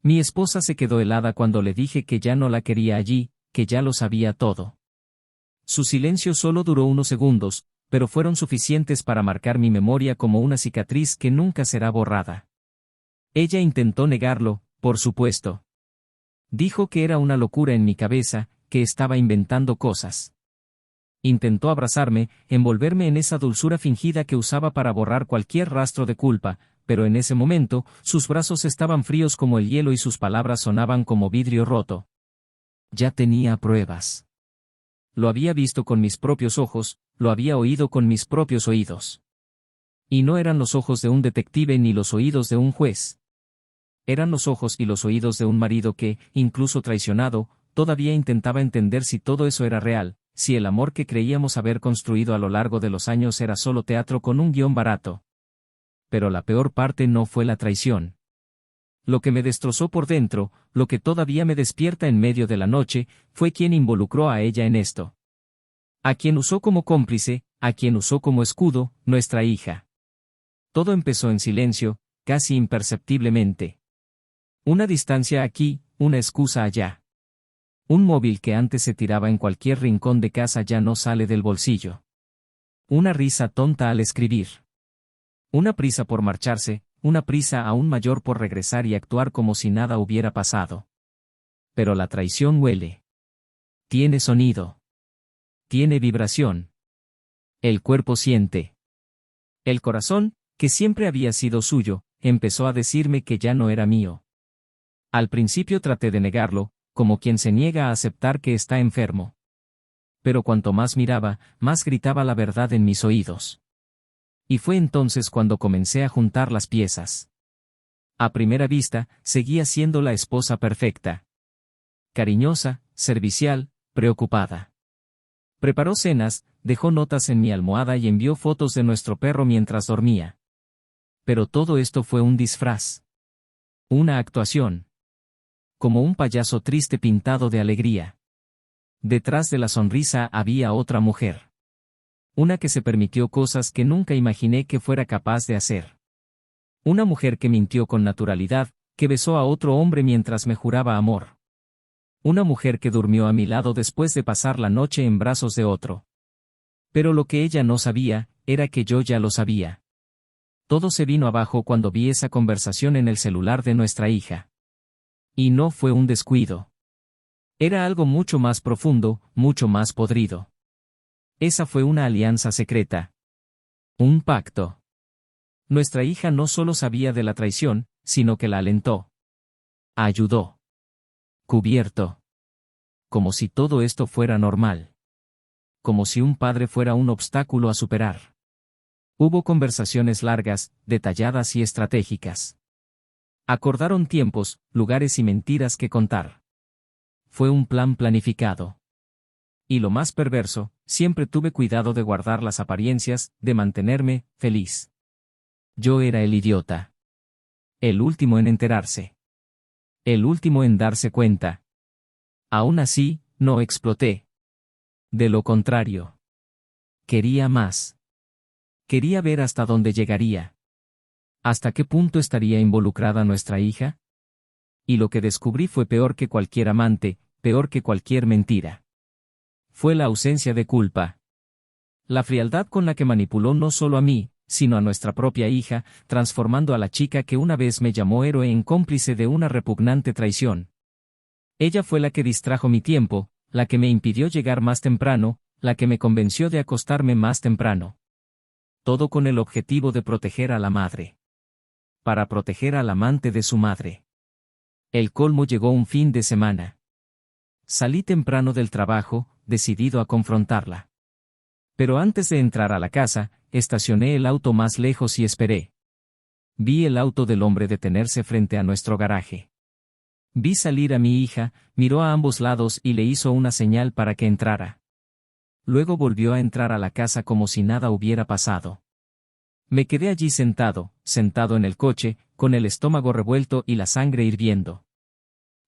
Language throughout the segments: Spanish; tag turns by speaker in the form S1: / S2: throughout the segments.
S1: Mi esposa se quedó helada cuando le dije que ya no la quería allí, que ya lo sabía todo. Su silencio solo duró unos segundos, pero fueron suficientes para marcar mi memoria como una cicatriz que nunca será borrada. Ella intentó negarlo, por supuesto. Dijo que era una locura en mi cabeza, que estaba inventando cosas. Intentó abrazarme, envolverme en esa dulzura fingida que usaba para borrar cualquier rastro de culpa, pero en ese momento, sus brazos estaban fríos como el hielo y sus palabras sonaban como vidrio roto. Ya tenía pruebas. Lo había visto con mis propios ojos, lo había oído con mis propios oídos. Y no eran los ojos de un detective ni los oídos de un juez. Eran los ojos y los oídos de un marido que, incluso traicionado, todavía intentaba entender si todo eso era real, si el amor que creíamos haber construido a lo largo de los años era solo teatro con un guión barato. Pero la peor parte no fue la traición. Lo que me destrozó por dentro, lo que todavía me despierta en medio de la noche, fue quien involucró a ella en esto. A quien usó como cómplice, a quien usó como escudo, nuestra hija. Todo empezó en silencio, casi imperceptiblemente. Una distancia aquí, una excusa allá. Un móvil que antes se tiraba en cualquier rincón de casa ya no sale del bolsillo. Una risa tonta al escribir. Una prisa por marcharse, una prisa aún mayor por regresar y actuar como si nada hubiera pasado. Pero la traición huele. Tiene sonido. Tiene vibración. El cuerpo siente. El corazón, que siempre había sido suyo, empezó a decirme que ya no era mío. Al principio traté de negarlo, como quien se niega a aceptar que está enfermo. Pero cuanto más miraba, más gritaba la verdad en mis oídos. Y fue entonces cuando comencé a juntar las piezas. A primera vista, seguía siendo la esposa perfecta. Cariñosa, servicial, preocupada. Preparó cenas, dejó notas en mi almohada y envió fotos de nuestro perro mientras dormía. Pero todo esto fue un disfraz. Una actuación. Como un payaso triste pintado de alegría. Detrás de la sonrisa había otra mujer. Una que se permitió cosas que nunca imaginé que fuera capaz de hacer. Una mujer que mintió con naturalidad, que besó a otro hombre mientras me juraba amor. Una mujer que durmió a mi lado después de pasar la noche en brazos de otro. Pero lo que ella no sabía, era que yo ya lo sabía. Todo se vino abajo cuando vi esa conversación en el celular de nuestra hija. Y no fue un descuido. Era algo mucho más profundo, mucho más podrido. Esa fue una alianza secreta. Un pacto. Nuestra hija no solo sabía de la traición, sino que la alentó. Ayudó. Cubierto. Como si todo esto fuera normal. Como si un padre fuera un obstáculo a superar. Hubo conversaciones largas, detalladas y estratégicas. Acordaron tiempos, lugares y mentiras que contar. Fue un plan planificado. Y lo más perverso, siempre tuve cuidado de guardar las apariencias, de mantenerme feliz. Yo era el idiota. El último en enterarse. El último en darse cuenta. Aún así, no exploté. De lo contrario. Quería más. Quería ver hasta dónde llegaría. ¿Hasta qué punto estaría involucrada nuestra hija? Y lo que descubrí fue peor que cualquier amante, peor que cualquier mentira. Fue la ausencia de culpa. La frialdad con la que manipuló no solo a mí, sino a nuestra propia hija, transformando a la chica que una vez me llamó héroe en cómplice de una repugnante traición. Ella fue la que distrajo mi tiempo, la que me impidió llegar más temprano, la que me convenció de acostarme más temprano. Todo con el objetivo de proteger a la madre. Para proteger al amante de su madre. El colmo llegó un fin de semana. Salí temprano del trabajo, decidido a confrontarla. Pero antes de entrar a la casa, estacioné el auto más lejos y esperé. Vi el auto del hombre detenerse frente a nuestro garaje. Vi salir a mi hija, miró a ambos lados y le hizo una señal para que entrara. Luego volvió a entrar a la casa como si nada hubiera pasado. Me quedé allí sentado en el coche, con el estómago revuelto y la sangre hirviendo.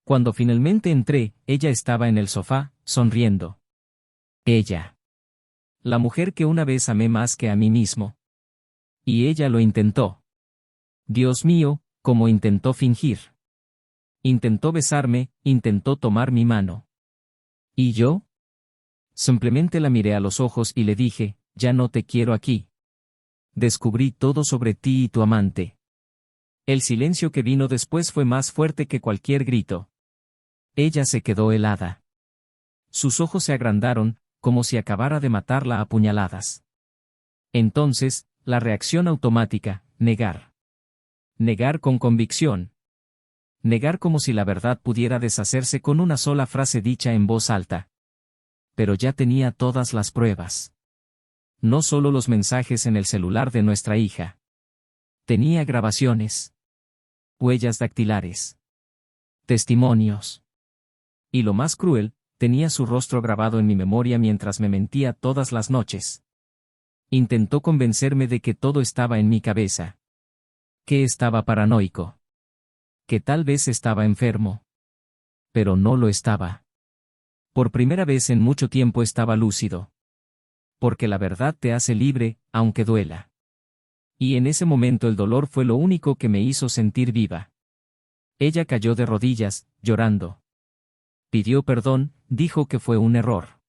S1: Cuando finalmente entré, ella estaba en el sofá, sonriendo. Ella. La mujer que una vez amé más que a mí mismo. Y ella lo intentó. Dios mío, cómo intentó fingir. Intentó besarme, intentó tomar mi mano. ¿Y yo? Simplemente la miré a los ojos y le dije, ya no te quiero aquí. Descubrí todo sobre ti y tu amante. El silencio que vino después fue más fuerte que cualquier grito. Ella se quedó helada. Sus ojos se agrandaron, como si acabara de matarla a puñaladas. Entonces, la reacción automática, negar. Negar con convicción. Negar como si la verdad pudiera deshacerse con una sola frase dicha en voz alta. Pero ya tenía todas las pruebas. No solo los mensajes en el celular de nuestra hija. Tenía grabaciones. Huellas dactilares. Testimonios. Y lo más cruel, tenía su rostro grabado en mi memoria mientras me mentía todas las noches. Intentó convencerme de que todo estaba en mi cabeza. Que estaba paranoico. Que tal vez estaba enfermo. Pero no lo estaba. Por primera vez en mucho tiempo estaba lúcido. Porque la verdad te hace libre, aunque duela. Y en ese momento el dolor fue lo único que me hizo sentir viva. Ella cayó de rodillas, llorando. Pidió perdón, dijo que fue un error.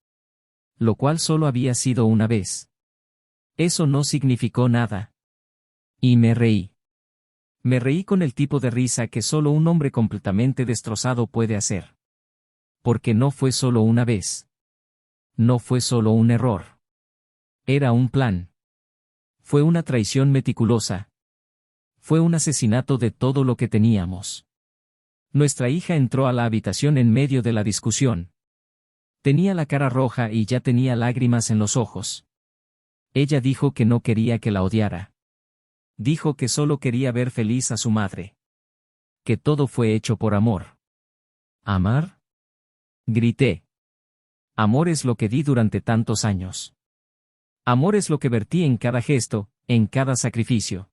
S1: Lo cual solo había sido una vez. Eso no significó nada. Y me reí. Me reí con el tipo de risa que solo un hombre completamente destrozado puede hacer. Porque no fue solo una vez. No fue solo un error. Era un plan. Fue una traición meticulosa. Fue un asesinato de todo lo que teníamos. Nuestra hija entró a la habitación en medio de la discusión. Tenía la cara roja y ya tenía lágrimas en los ojos. Ella dijo que no quería que la odiara. Dijo que solo quería ver feliz a su madre. Que todo fue hecho por amor. ¿Amar? Grité. Amor es lo que di durante tantos años. Amor es lo que vertí en cada gesto, en cada sacrificio.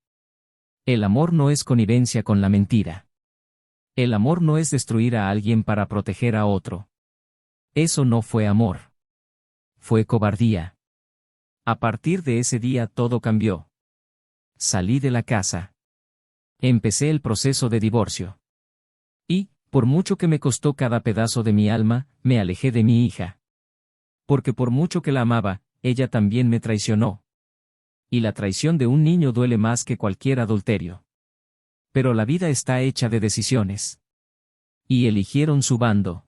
S1: El amor no es connivencia con la mentira. El amor no es destruir a alguien para proteger a otro. Eso no fue amor. Fue cobardía. A partir de ese día todo cambió. Salí de la casa. Empecé el proceso de divorcio. Y, por mucho que me costó cada pedazo de mi alma, me alejé de mi hija. Porque por mucho que la amaba, ella también me traicionó. Y la traición de un niño duele más que cualquier adulterio. Pero la vida está hecha de decisiones. Y eligieron su bando.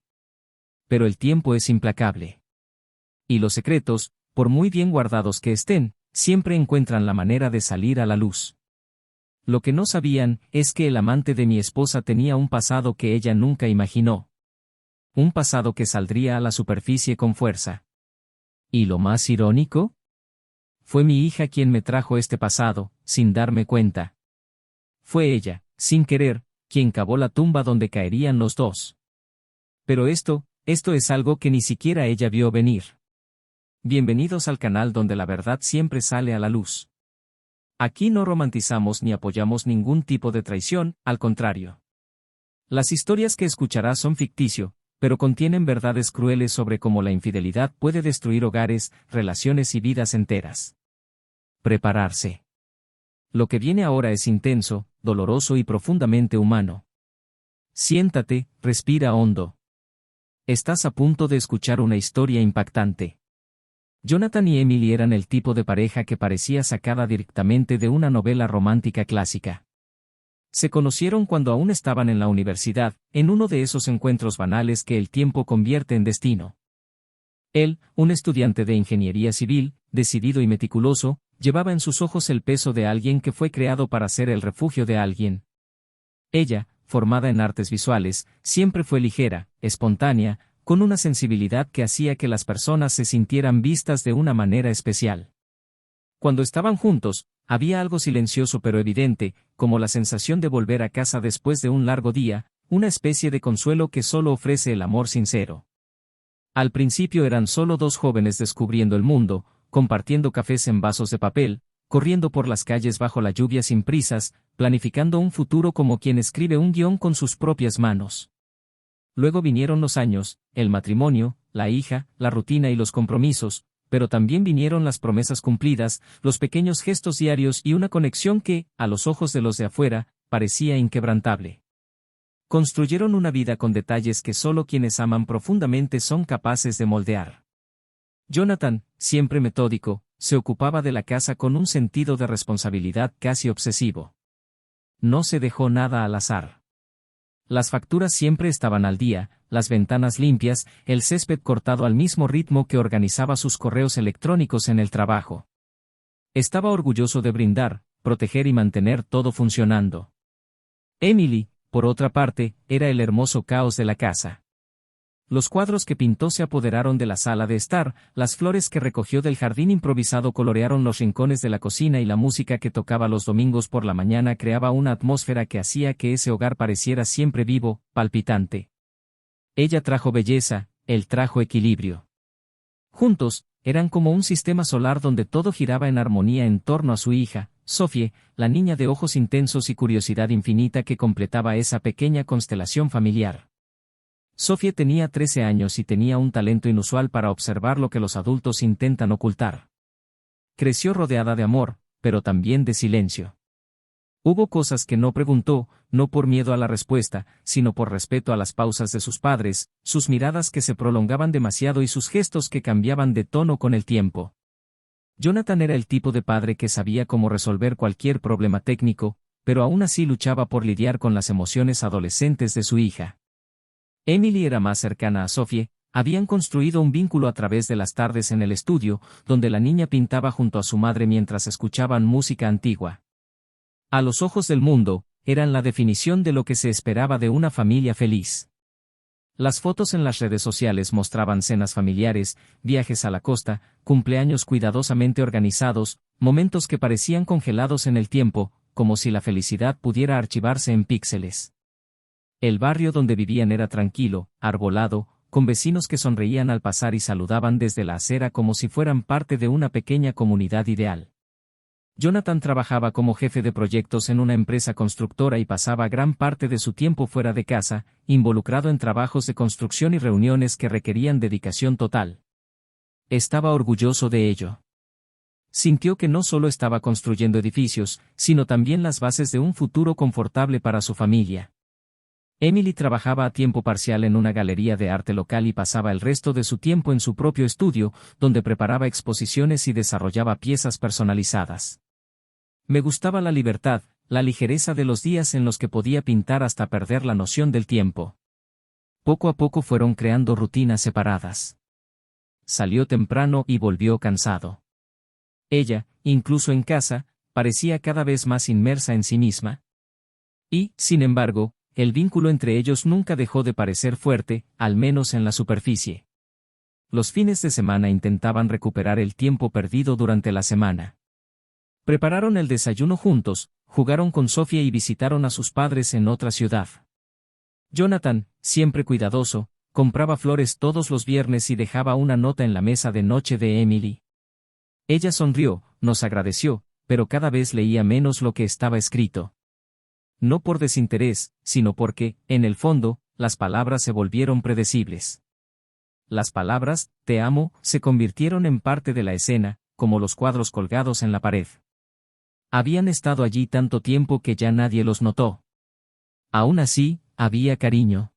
S1: Pero el tiempo es implacable. Y los secretos, por muy bien guardados que estén, siempre encuentran la manera de salir a la luz. Lo que no sabían es que el amante de mi esposa tenía un pasado que ella nunca imaginó. Un pasado que saldría a la superficie con fuerza. ¿Y lo más irónico? Fue mi hija quien me trajo este pasado, sin darme cuenta. Fue ella, sin querer, quien cavó la tumba donde caerían los dos. Pero esto es algo que ni siquiera ella vio venir. Bienvenidos al canal donde la verdad siempre sale a la luz. Aquí no romantizamos ni apoyamos ningún tipo de traición, al contrario. Las historias que escucharás son ficticio, pero contienen verdades crueles sobre cómo la infidelidad puede destruir hogares, relaciones y vidas enteras. Prepararse. Lo que viene ahora es intenso, doloroso y profundamente humano. Siéntate, respira hondo. Estás a punto de escuchar una historia impactante. Jonathan y Emily eran el tipo de pareja que parecía sacada directamente de una novela romántica clásica. Se conocieron cuando aún estaban en la universidad, en uno de esos encuentros banales que el tiempo convierte en destino. Él, un estudiante de ingeniería civil, decidido y meticuloso, llevaba en sus ojos el peso de alguien que fue creado para ser el refugio de alguien. Ella, formada en artes visuales, siempre fue ligera, espontánea, con una sensibilidad que hacía que las personas se sintieran vistas de una manera especial. Cuando estaban juntos, había algo silencioso pero evidente, como la sensación de volver a casa después de un largo día, una especie de consuelo que solo ofrece el amor sincero. Al principio eran solo dos jóvenes descubriendo el mundo, compartiendo cafés en vasos de papel, corriendo por las calles bajo la lluvia sin prisas, planificando un futuro como quien escribe un guión con sus propias manos. Luego vinieron los años, el matrimonio, la hija, la rutina y los compromisos, pero también vinieron las promesas cumplidas, los pequeños gestos diarios y una conexión que, a los ojos de los de afuera, parecía inquebrantable. Construyeron una vida con detalles que solo quienes aman profundamente son capaces de moldear. Jonathan, siempre metódico, se ocupaba de la casa con un sentido de responsabilidad casi obsesivo. No se dejó nada al azar. Las facturas siempre estaban al día, las ventanas limpias, el césped cortado al mismo ritmo que organizaba sus correos electrónicos en el trabajo. Estaba orgulloso de brindar, proteger y mantener todo funcionando. Emily, por otra parte, era el hermoso caos de la casa. Los cuadros que pintó se apoderaron de la sala de estar, las flores que recogió del jardín improvisado colorearon los rincones de la cocina y la música que tocaba los domingos por la mañana creaba una atmósfera que hacía que ese hogar pareciera siempre vivo, palpitante. Ella trajo belleza, él trajo equilibrio. Juntos, eran como un sistema solar donde todo giraba en armonía en torno a su hija, Sophie, la niña de ojos intensos y curiosidad infinita que completaba esa pequeña constelación familiar. Sophie tenía 13 años y tenía un talento inusual para observar lo que los adultos intentan ocultar. Creció rodeada de amor, pero también de silencio. Hubo cosas que no preguntó, no por miedo a la respuesta, sino por respeto a las pausas de sus padres, sus miradas que se prolongaban demasiado y sus gestos que cambiaban de tono con el tiempo. Jonathan era el tipo de padre que sabía cómo resolver cualquier problema técnico, pero aún así luchaba por lidiar con las emociones adolescentes de su hija. Emily era más cercana a Sophie, habían construido un vínculo a través de las tardes en el estudio, donde la niña pintaba junto a su madre mientras escuchaban música antigua. A los ojos del mundo, eran la definición de lo que se esperaba de una familia feliz. Las fotos en las redes sociales mostraban cenas familiares, viajes a la costa, cumpleaños cuidadosamente organizados, momentos que parecían congelados en el tiempo, como si la felicidad pudiera archivarse en píxeles. El barrio donde vivían era tranquilo, arbolado, con vecinos que sonreían al pasar y saludaban desde la acera como si fueran parte de una pequeña comunidad ideal. Jonathan trabajaba como jefe de proyectos en una empresa constructora y pasaba gran parte de su tiempo fuera de casa, involucrado en trabajos de construcción y reuniones que requerían dedicación total. Estaba orgulloso de ello. Sintió que no solo estaba construyendo edificios, sino también las bases de un futuro confortable para su familia. Emily trabajaba a tiempo parcial en una galería de arte local y pasaba el resto de su tiempo en su propio estudio, donde preparaba exposiciones y desarrollaba piezas personalizadas. Me gustaba la libertad, la ligereza de los días en los que podía pintar hasta perder la noción del tiempo. Poco a poco fueron creando rutinas separadas. Salió temprano y volvió cansado. Ella, incluso en casa, parecía cada vez más inmersa en sí misma. Y, sin embargo, el vínculo entre ellos nunca dejó de parecer fuerte, al menos en la superficie. Los fines de semana intentaban recuperar el tiempo perdido durante la semana. Prepararon el desayuno juntos, jugaron con Sophie y visitaron a sus padres en otra ciudad. Jonathan, siempre cuidadoso, compraba flores todos los viernes y dejaba una nota en la mesa de noche de Emily. Ella sonrió, nos agradeció, pero cada vez leía menos lo que estaba escrito. No por desinterés, sino porque, en el fondo, las palabras se volvieron predecibles. Las palabras, te amo, se convirtieron en parte de la escena, como los cuadros colgados en la pared. Habían estado allí tanto tiempo que ya nadie los notó. Aún así, había cariño.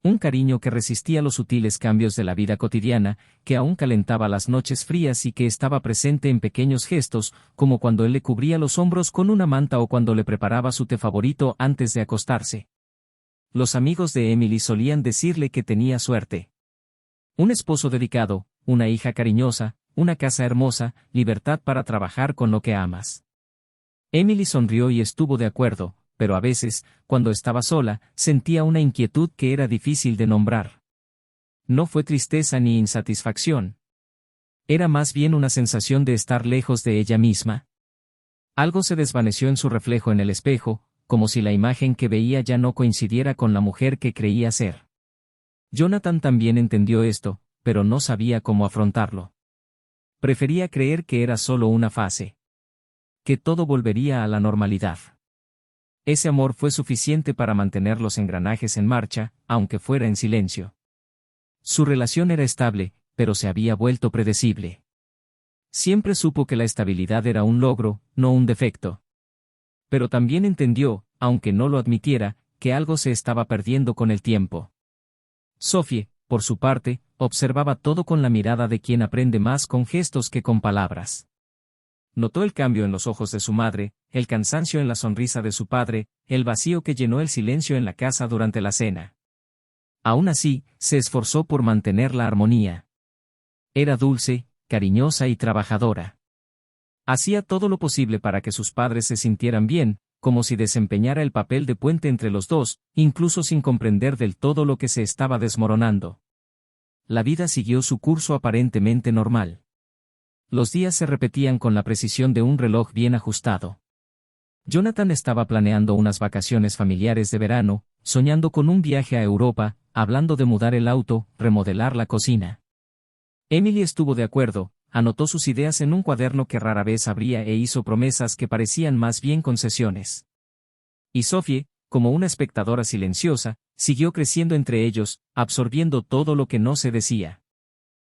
S1: Un cariño que resistía los sutiles cambios de la vida cotidiana, que aún calentaba las noches frías y que estaba presente en pequeños gestos, como cuando él le cubría los hombros con una manta o cuando le preparaba su té favorito antes de acostarse. Los amigos de Emily solían decirle que tenía suerte. Un esposo dedicado, una hija cariñosa, una casa hermosa, libertad para trabajar con lo que amas. Emily sonrió y estuvo de acuerdo, pero a veces, cuando estaba sola, sentía una inquietud que era difícil de nombrar. No fue tristeza ni insatisfacción. Era más bien una sensación de estar lejos de ella misma. Algo se desvaneció en su reflejo en el espejo, como si la imagen que veía ya no coincidiera con la mujer que creía ser. Jonathan también entendió esto, pero no sabía cómo afrontarlo. Prefería creer que era solo una fase. Que todo volvería a la normalidad. Ese amor fue suficiente para mantener los engranajes en marcha, aunque fuera en silencio. Su relación era estable, pero se había vuelto predecible. Siempre supo que la estabilidad era un logro, no un defecto. Pero también entendió, aunque no lo admitiera, que algo se estaba perdiendo con el tiempo. Sophie, por su parte, observaba todo con la mirada de quien aprende más con gestos que con palabras. Notó el cambio en los ojos de su madre, el cansancio en la sonrisa de su padre, el vacío que llenó el silencio en la casa durante la cena. Aún así, se esforzó por mantener la armonía. Era dulce, cariñosa y trabajadora. Hacía todo lo posible para que sus padres se sintieran bien, como si desempeñara el papel de puente entre los dos, incluso sin comprender del todo lo que se estaba desmoronando. La vida siguió su curso aparentemente normal. Los días se repetían con la precisión de un reloj bien ajustado. Jonathan estaba planeando unas vacaciones familiares de verano, soñando con un viaje a Europa, hablando de mudar el auto, remodelar la cocina. Emily estuvo de acuerdo, anotó sus ideas en un cuaderno que rara vez abría e hizo promesas que parecían más bien concesiones. Y Sophie, como una espectadora silenciosa, siguió creciendo entre ellos, absorbiendo todo lo que no se decía.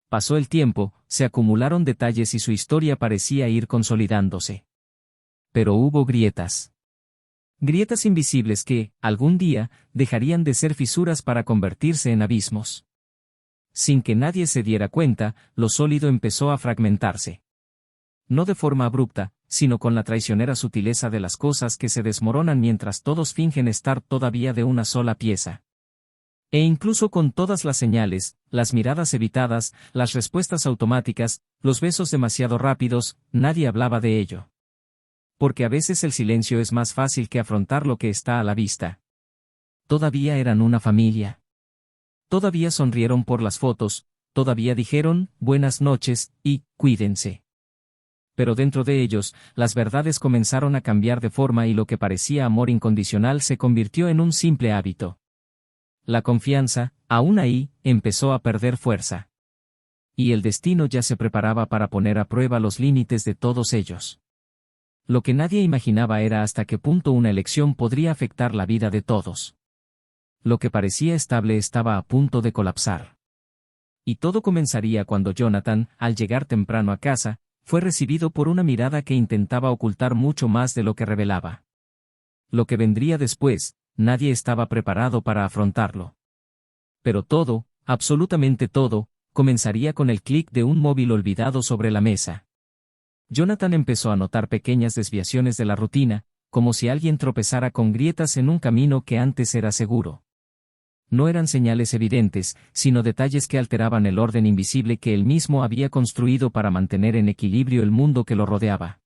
S1: Pasó el tiempo, se acumularon detalles y su historia parecía ir consolidándose. Pero hubo grietas. Grietas invisibles que, algún día, dejarían de ser fisuras para convertirse en abismos. Sin que nadie se diera cuenta, lo sólido empezó a fragmentarse. No de forma abrupta, sino con la traicionera sutileza de las cosas que se desmoronan mientras todos fingen estar todavía de una sola pieza. E incluso con todas las señales, las miradas evitadas, las respuestas automáticas, los besos demasiado rápidos, nadie hablaba de ello. Porque a veces el silencio es más fácil que afrontar lo que está a la vista. Todavía eran una familia. Todavía sonrieron por las fotos, todavía dijeron, buenas noches, y, cuídense. Pero dentro de ellos, las verdades comenzaron a cambiar de forma y lo que parecía amor incondicional se convirtió en un simple hábito. La confianza, aún ahí, empezó a perder fuerza. Y el destino ya se preparaba para poner a prueba los límites de todos ellos. Lo que nadie imaginaba era hasta qué punto una elección podría afectar la vida de todos. Lo que parecía estable estaba a punto de colapsar. Y todo comenzaría cuando Jonathan, al llegar temprano a casa, fue recibido por una mirada que intentaba ocultar mucho más de lo que revelaba. Lo que vendría después, nadie estaba preparado para afrontarlo. Pero todo, absolutamente todo, comenzaría con el clic de un móvil olvidado sobre la mesa. Jonathan empezó a notar pequeñas desviaciones de la rutina, como si alguien tropezara con grietas en un camino que antes era seguro. No eran señales evidentes, sino detalles que alteraban el orden invisible que él mismo había construido para mantener en equilibrio el mundo que lo rodeaba.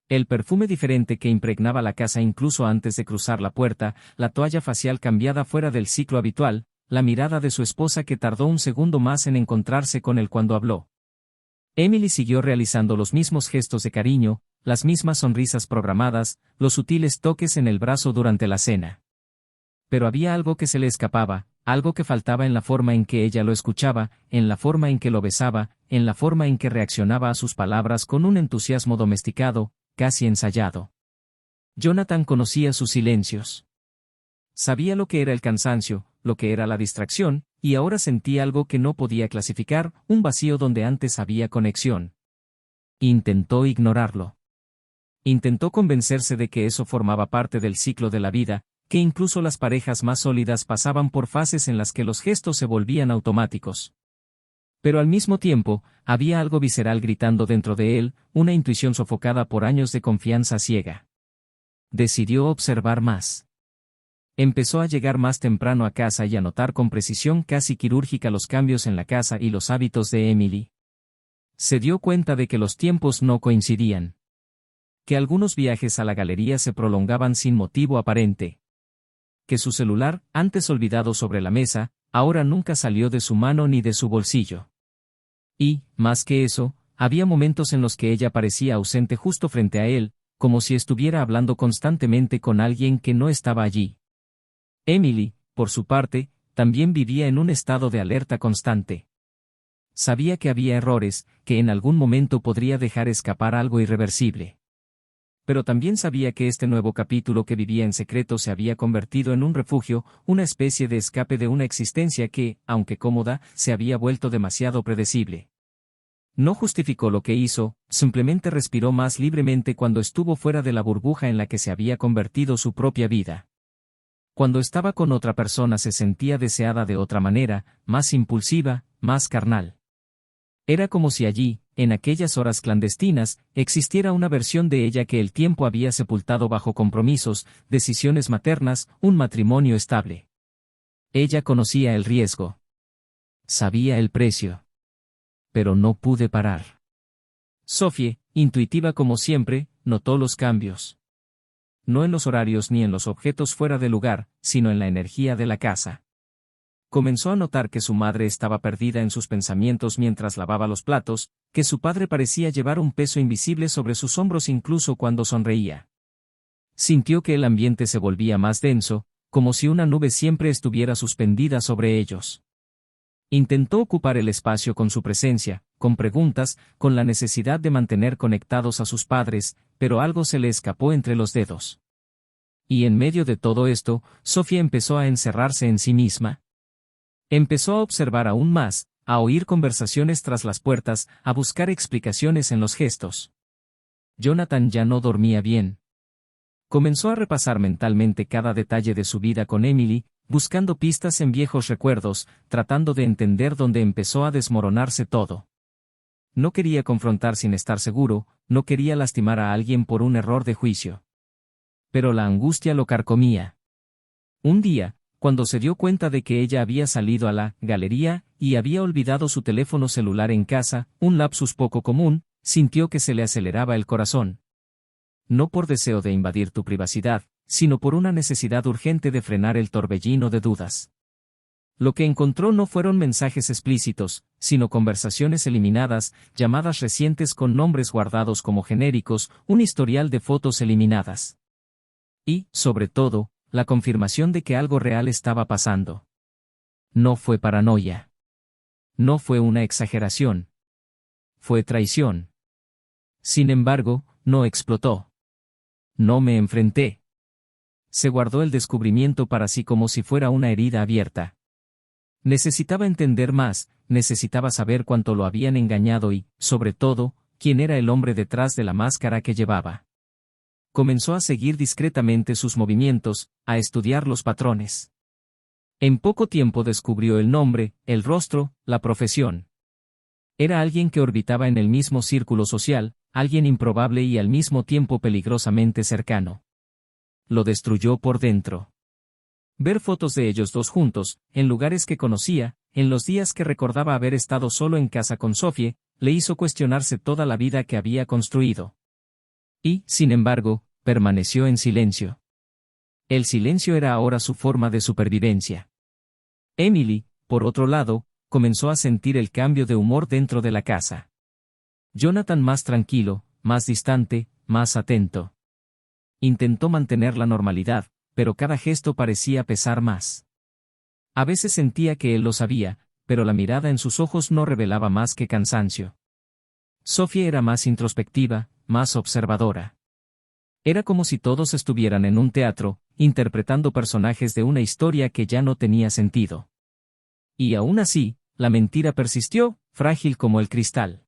S1: El perfume diferente que impregnaba la casa incluso antes de cruzar la puerta, la toalla facial cambiada fuera del ciclo habitual, la mirada de su esposa que tardó un segundo más en encontrarse con él cuando habló. Emily siguió realizando los mismos gestos de cariño, las mismas sonrisas programadas, los sutiles toques en el brazo durante la cena. Pero había algo que se le escapaba, algo que faltaba en la forma en que ella lo escuchaba, en la forma en que lo besaba, en la forma en que reaccionaba a sus palabras con un entusiasmo domesticado, casi ensayado. Jonathan conocía sus silencios. Sabía lo que era el cansancio, lo que era la distracción, y ahora sentía algo que no podía clasificar, un vacío donde antes había conexión. Intentó ignorarlo. Intentó convencerse de que eso formaba parte del ciclo de la vida, que incluso las parejas más sólidas pasaban por fases en las que los gestos se volvían automáticos. Pero al mismo tiempo, había algo visceral gritando dentro de él, una intuición sofocada por años de confianza ciega. Decidió observar más. Empezó a llegar más temprano a casa y a notar con precisión casi quirúrgica los cambios en la casa y los hábitos de Emily. Se dio cuenta de que los tiempos no coincidían. Que algunos viajes a la galería se prolongaban sin motivo aparente. Que su celular, antes olvidado sobre la mesa, ahora nunca salió de su mano ni de su bolsillo. Y, más que eso, había momentos en los que ella parecía ausente justo frente a él, como si estuviera hablando constantemente con alguien que no estaba allí. Emily, por su parte, también vivía en un estado de alerta constante. Sabía que había errores, que en algún momento podría dejar escapar algo irreversible. Pero también sabía que este nuevo capítulo que vivía en secreto se había convertido en un refugio, una especie de escape de una existencia que, aunque cómoda, se había vuelto demasiado predecible. No justificó lo que hizo, simplemente respiró más libremente cuando estuvo fuera de la burbuja en la que se había convertido su propia vida. Cuando estaba con otra persona se sentía deseada de otra manera, más impulsiva, más carnal. Era como si allí, en aquellas horas clandestinas, existiera una versión de ella que el tiempo había sepultado bajo compromisos, decisiones maternas, un matrimonio estable. Ella conocía el riesgo. Sabía el precio. Pero no pude parar. Sophie, intuitiva como siempre, notó los cambios. No en los horarios ni en los objetos fuera de lugar, sino en la energía de la casa. Comenzó a notar que su madre estaba perdida en sus pensamientos mientras lavaba los platos, que su padre parecía llevar un peso invisible sobre sus hombros incluso cuando sonreía. Sintió que el ambiente se volvía más denso, como si una nube siempre estuviera suspendida sobre ellos. Intentó ocupar el espacio con su presencia, con preguntas, con la necesidad de mantener conectados a sus padres, pero algo se le escapó entre los dedos. Y en medio de todo esto, Sophie empezó a encerrarse en sí misma. Empezó a observar aún más, a oír conversaciones tras las puertas, a buscar explicaciones en los gestos. Jonathan ya no dormía bien. Comenzó a repasar mentalmente cada detalle de su vida con Emily, buscando pistas en viejos recuerdos, tratando de entender dónde empezó a desmoronarse todo. No quería confrontar sin estar seguro, no quería lastimar a alguien por un error de juicio. Pero la angustia lo carcomía. Un día, cuando se dio cuenta de que ella había salido a la galería y había olvidado su teléfono celular en casa, un lapsus poco común, sintió que se le aceleraba el corazón. No por deseo de invadir tu privacidad, sino por una necesidad urgente de frenar el torbellino de dudas. Lo que encontró no fueron mensajes explícitos, sino conversaciones eliminadas, llamadas recientes con nombres guardados como genéricos, un historial de fotos eliminadas. Y, sobre todo, la confirmación de que algo real estaba pasando. No fue paranoia. No fue una exageración. Fue traición. Sin embargo, no explotó. No me enfrenté. Se guardó el descubrimiento para sí como si fuera una herida abierta. Necesitaba entender más, necesitaba saber cuánto lo habían engañado y, sobre todo, quién era el hombre detrás de la máscara que llevaba. Comenzó a seguir discretamente sus movimientos, a estudiar los patrones. En poco tiempo descubrió el nombre, el rostro, la profesión. Era alguien que orbitaba en el mismo círculo social, alguien improbable y al mismo tiempo peligrosamente cercano. Lo destruyó por dentro. Ver fotos de ellos dos juntos, en lugares que conocía, en los días que recordaba haber estado solo en casa con Sophie, le hizo cuestionarse toda la vida que había construido. Y, sin embargo, permaneció en silencio. El silencio era ahora su forma de supervivencia. Emily, por otro lado, comenzó a sentir el cambio de humor dentro de la casa. Jonathan más tranquilo, más distante, más atento. Intentó mantener la normalidad, pero cada gesto parecía pesar más. A veces sentía que él lo sabía, pero la mirada en sus ojos no revelaba más que cansancio. Sophie era más introspectiva, más observadora. Era como si todos estuvieran en un teatro, interpretando personajes de una historia que ya no tenía sentido. Y aún así, la mentira persistió, frágil como el cristal.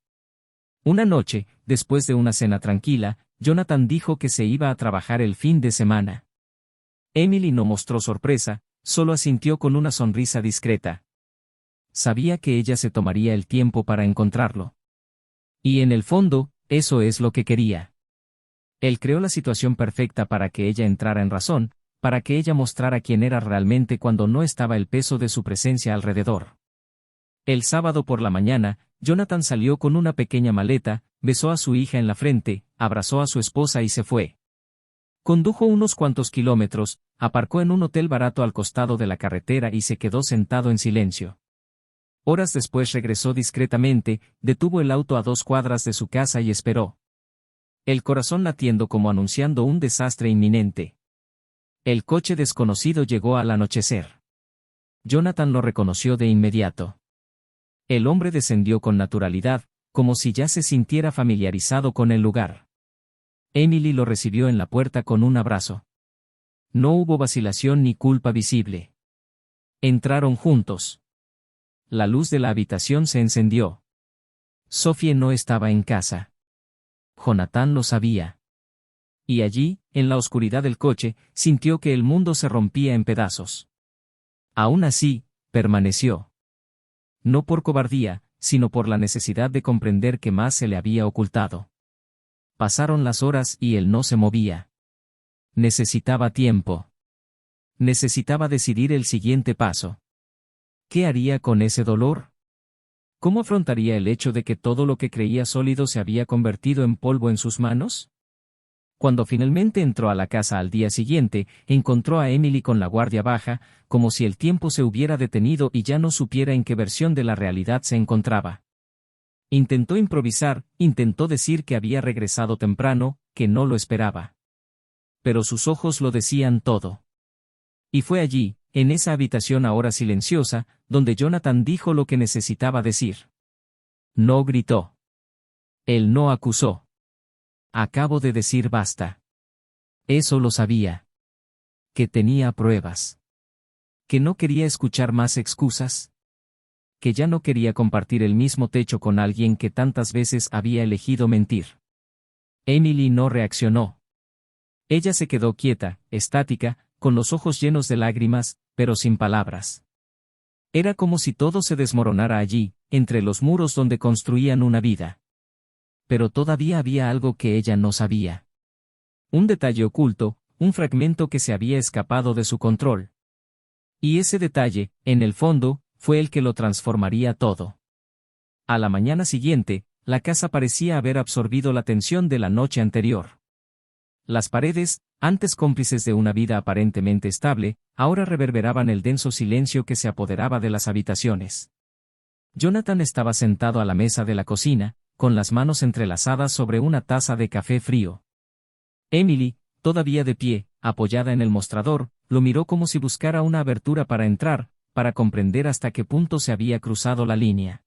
S1: Una noche, después de una cena tranquila, Jonathan dijo que se iba a trabajar el fin de semana. Emily no mostró sorpresa, solo asintió con una sonrisa discreta. Sabía que ella se tomaría el tiempo para encontrarlo. Y en el fondo, eso es lo que quería. Él creó la situación perfecta para que ella entrara en razón, para que ella mostrara quién era realmente cuando no estaba el peso de su presencia alrededor. El sábado por la mañana, Jonathan salió con una pequeña maleta, besó a su hija en la frente, abrazó a su esposa y se fue. Condujo unos cuantos kilómetros, aparcó en un hotel barato al costado de la carretera y se quedó sentado en silencio. Horas después regresó discretamente, detuvo el auto a 2 cuadras de su casa y esperó. El corazón latiendo como anunciando un desastre inminente. El coche desconocido llegó al anochecer. Jonathan lo reconoció de inmediato. El hombre descendió con naturalidad, como si ya se sintiera familiarizado con el lugar. Emily lo recibió en la puerta con un abrazo. No hubo vacilación ni culpa visible. Entraron juntos. La luz de la habitación se encendió. Sophie no estaba en casa. Jonathan lo sabía. Y allí, en la oscuridad del coche, sintió que el mundo se rompía en pedazos. Aún así, permaneció. No por cobardía, sino por la necesidad de comprender qué más se le había ocultado. Pasaron las horas y él no se movía. Necesitaba tiempo. Necesitaba decidir el siguiente paso. ¿Qué haría con ese dolor? ¿Cómo afrontaría el hecho de que todo lo que creía sólido se había convertido en polvo en sus manos? Cuando finalmente entró a la casa al día siguiente, encontró a Emily con la guardia baja, como si el tiempo se hubiera detenido y ya no supiera en qué versión de la realidad se encontraba. Intentó improvisar, intentó decir que había regresado temprano, que no lo esperaba. Pero sus ojos lo decían todo. Y fue allí, en esa habitación ahora silenciosa, donde Jonathan dijo lo que necesitaba decir. No gritó. Él no acusó. Acabo de decir basta. Eso lo sabía. Que tenía pruebas. Que no quería escuchar más excusas. Que ya no quería compartir el mismo techo con alguien que tantas veces había elegido mentir. Emily no reaccionó. Ella se quedó quieta, estática, con los ojos llenos de lágrimas, pero sin palabras. Era como si todo se desmoronara allí, entre los muros donde construían una vida. Pero todavía había algo que ella no sabía. Un detalle oculto, un fragmento que se había escapado de su control. Y ese detalle, en el fondo, fue el que lo transformaría todo. A la mañana siguiente, la casa parecía haber absorbido la tensión de la noche anterior. Las paredes, antes cómplices de una vida aparentemente estable, ahora reverberaban el denso silencio que se apoderaba de las habitaciones. Jonathan estaba sentado a la mesa de la cocina, con las manos entrelazadas sobre una taza de café frío. Emily, todavía de pie, apoyada en el mostrador, lo miró como si buscara una abertura para entrar, para comprender hasta qué punto se había cruzado la línea.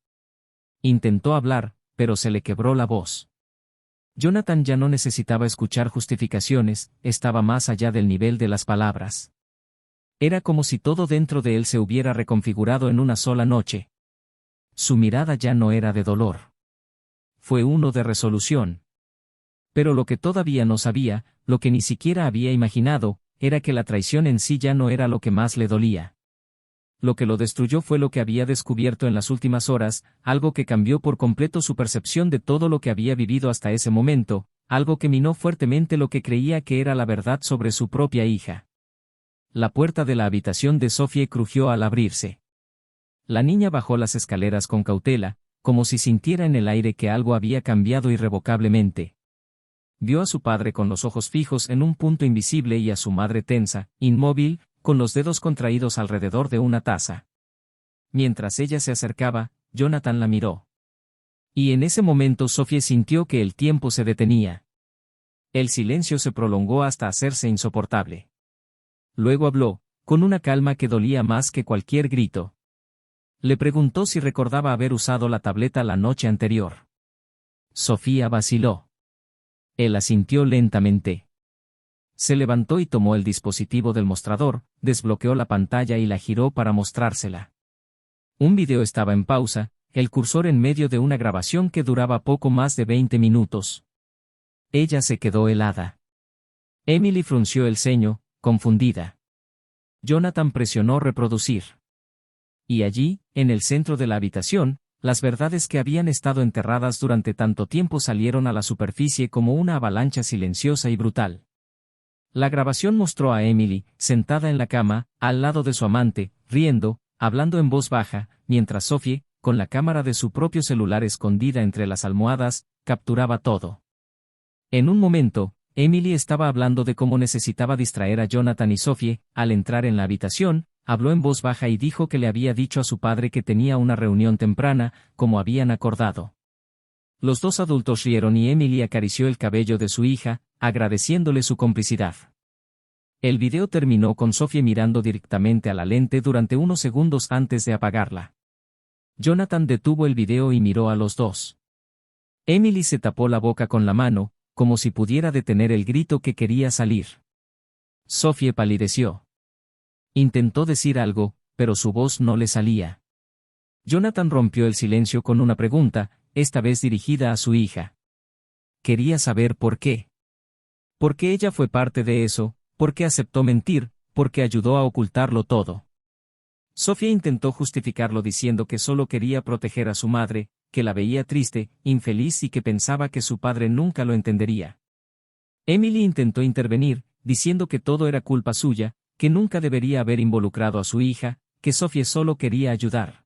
S1: Intentó hablar, pero se le quebró la voz. Jonathan ya no necesitaba escuchar justificaciones, estaba más allá del nivel de las palabras. Era como si todo dentro de él se hubiera reconfigurado en una sola noche. Su mirada ya no era de dolor. Fue uno de resolución. Pero lo que todavía no sabía, lo que ni siquiera había imaginado, era que la traición en sí ya no era lo que más le dolía. Lo que lo destruyó fue lo que había descubierto en las últimas horas, algo que cambió por completo su percepción de todo lo que había vivido hasta ese momento, algo que minó fuertemente lo que creía que era la verdad sobre su propia hija. La puerta de la habitación de Sophie crujió al abrirse. La niña bajó las escaleras con cautela, como si sintiera en el aire que algo había cambiado irrevocablemente. Vio a su padre con los ojos fijos en un punto invisible y a su madre tensa, inmóvil, con los dedos contraídos alrededor de una taza. Mientras ella se acercaba, Jonathan la miró. Y en ese momento Sophie sintió que el tiempo se detenía. El silencio se prolongó hasta hacerse insoportable. Luego habló, con una calma que dolía más que cualquier grito. Le preguntó si recordaba haber usado la tableta la noche anterior. Sofía vaciló. Él asintió lentamente. Se levantó y tomó el dispositivo del mostrador, desbloqueó la pantalla y la giró para mostrársela. Un video estaba en pausa, el cursor en medio de una grabación que duraba poco más de 20 minutos. Ella se quedó helada. Emily frunció el ceño, confundida. Jonathan presionó reproducir. Y allí, en el centro de la habitación, las verdades que habían estado enterradas durante tanto tiempo salieron a la superficie como una avalancha silenciosa y brutal. La grabación mostró a Emily, sentada en la cama, al lado de su amante, riendo, hablando en voz baja, mientras Sophie, con la cámara de su propio celular escondida entre las almohadas, capturaba todo. En un momento, Emily estaba hablando de cómo necesitaba distraer a Jonathan y Sophie. Al entrar en la habitación, habló en voz baja y dijo que le había dicho a su padre que tenía una reunión temprana, como habían acordado. Los dos adultos rieron y Emily acarició el cabello de su hija, agradeciéndole su complicidad. El video terminó con Sophie mirando directamente a la lente durante unos segundos antes de apagarla. Jonathan detuvo el video y miró a los dos. Emily se tapó la boca con la mano, como si pudiera detener el grito que quería salir. Sophie palideció. Intentó decir algo, pero su voz no le salía. Jonathan rompió el silencio con una pregunta, esta vez dirigida a su hija. Quería saber por qué. Porque ella fue parte de eso, porque aceptó mentir, porque ayudó a ocultarlo todo. Sofía intentó justificarlo diciendo que solo quería proteger a su madre, que la veía triste, infeliz y que pensaba que su padre nunca lo entendería. Emily intentó intervenir, diciendo que todo era culpa suya, que nunca debería haber involucrado a su hija, que Sofía solo quería ayudar.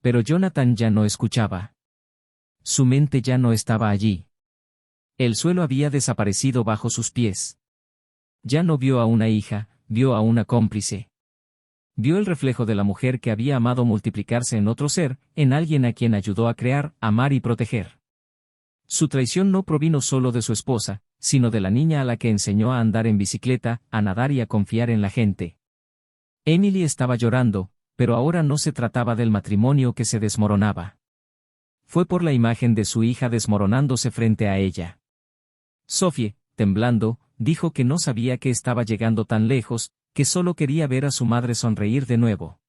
S1: Pero Jonathan ya no escuchaba. Su mente ya no estaba allí. El suelo había desaparecido bajo sus pies. Ya no vio a una hija, vio a una cómplice. Vio el reflejo de la mujer que había amado multiplicarse en otro ser, en alguien a quien ayudó a crear, amar y proteger. Su traición no provino solo de su esposa, sino de la niña a la que enseñó a andar en bicicleta, a nadar y a confiar en la gente. Emily estaba llorando, pero ahora no se trataba del matrimonio que se desmoronaba. Fue por la imagen de su hija desmoronándose frente a ella. Sophie, temblando, dijo que no sabía que estaba llegando tan lejos, que solo quería ver a su madre sonreír de nuevo.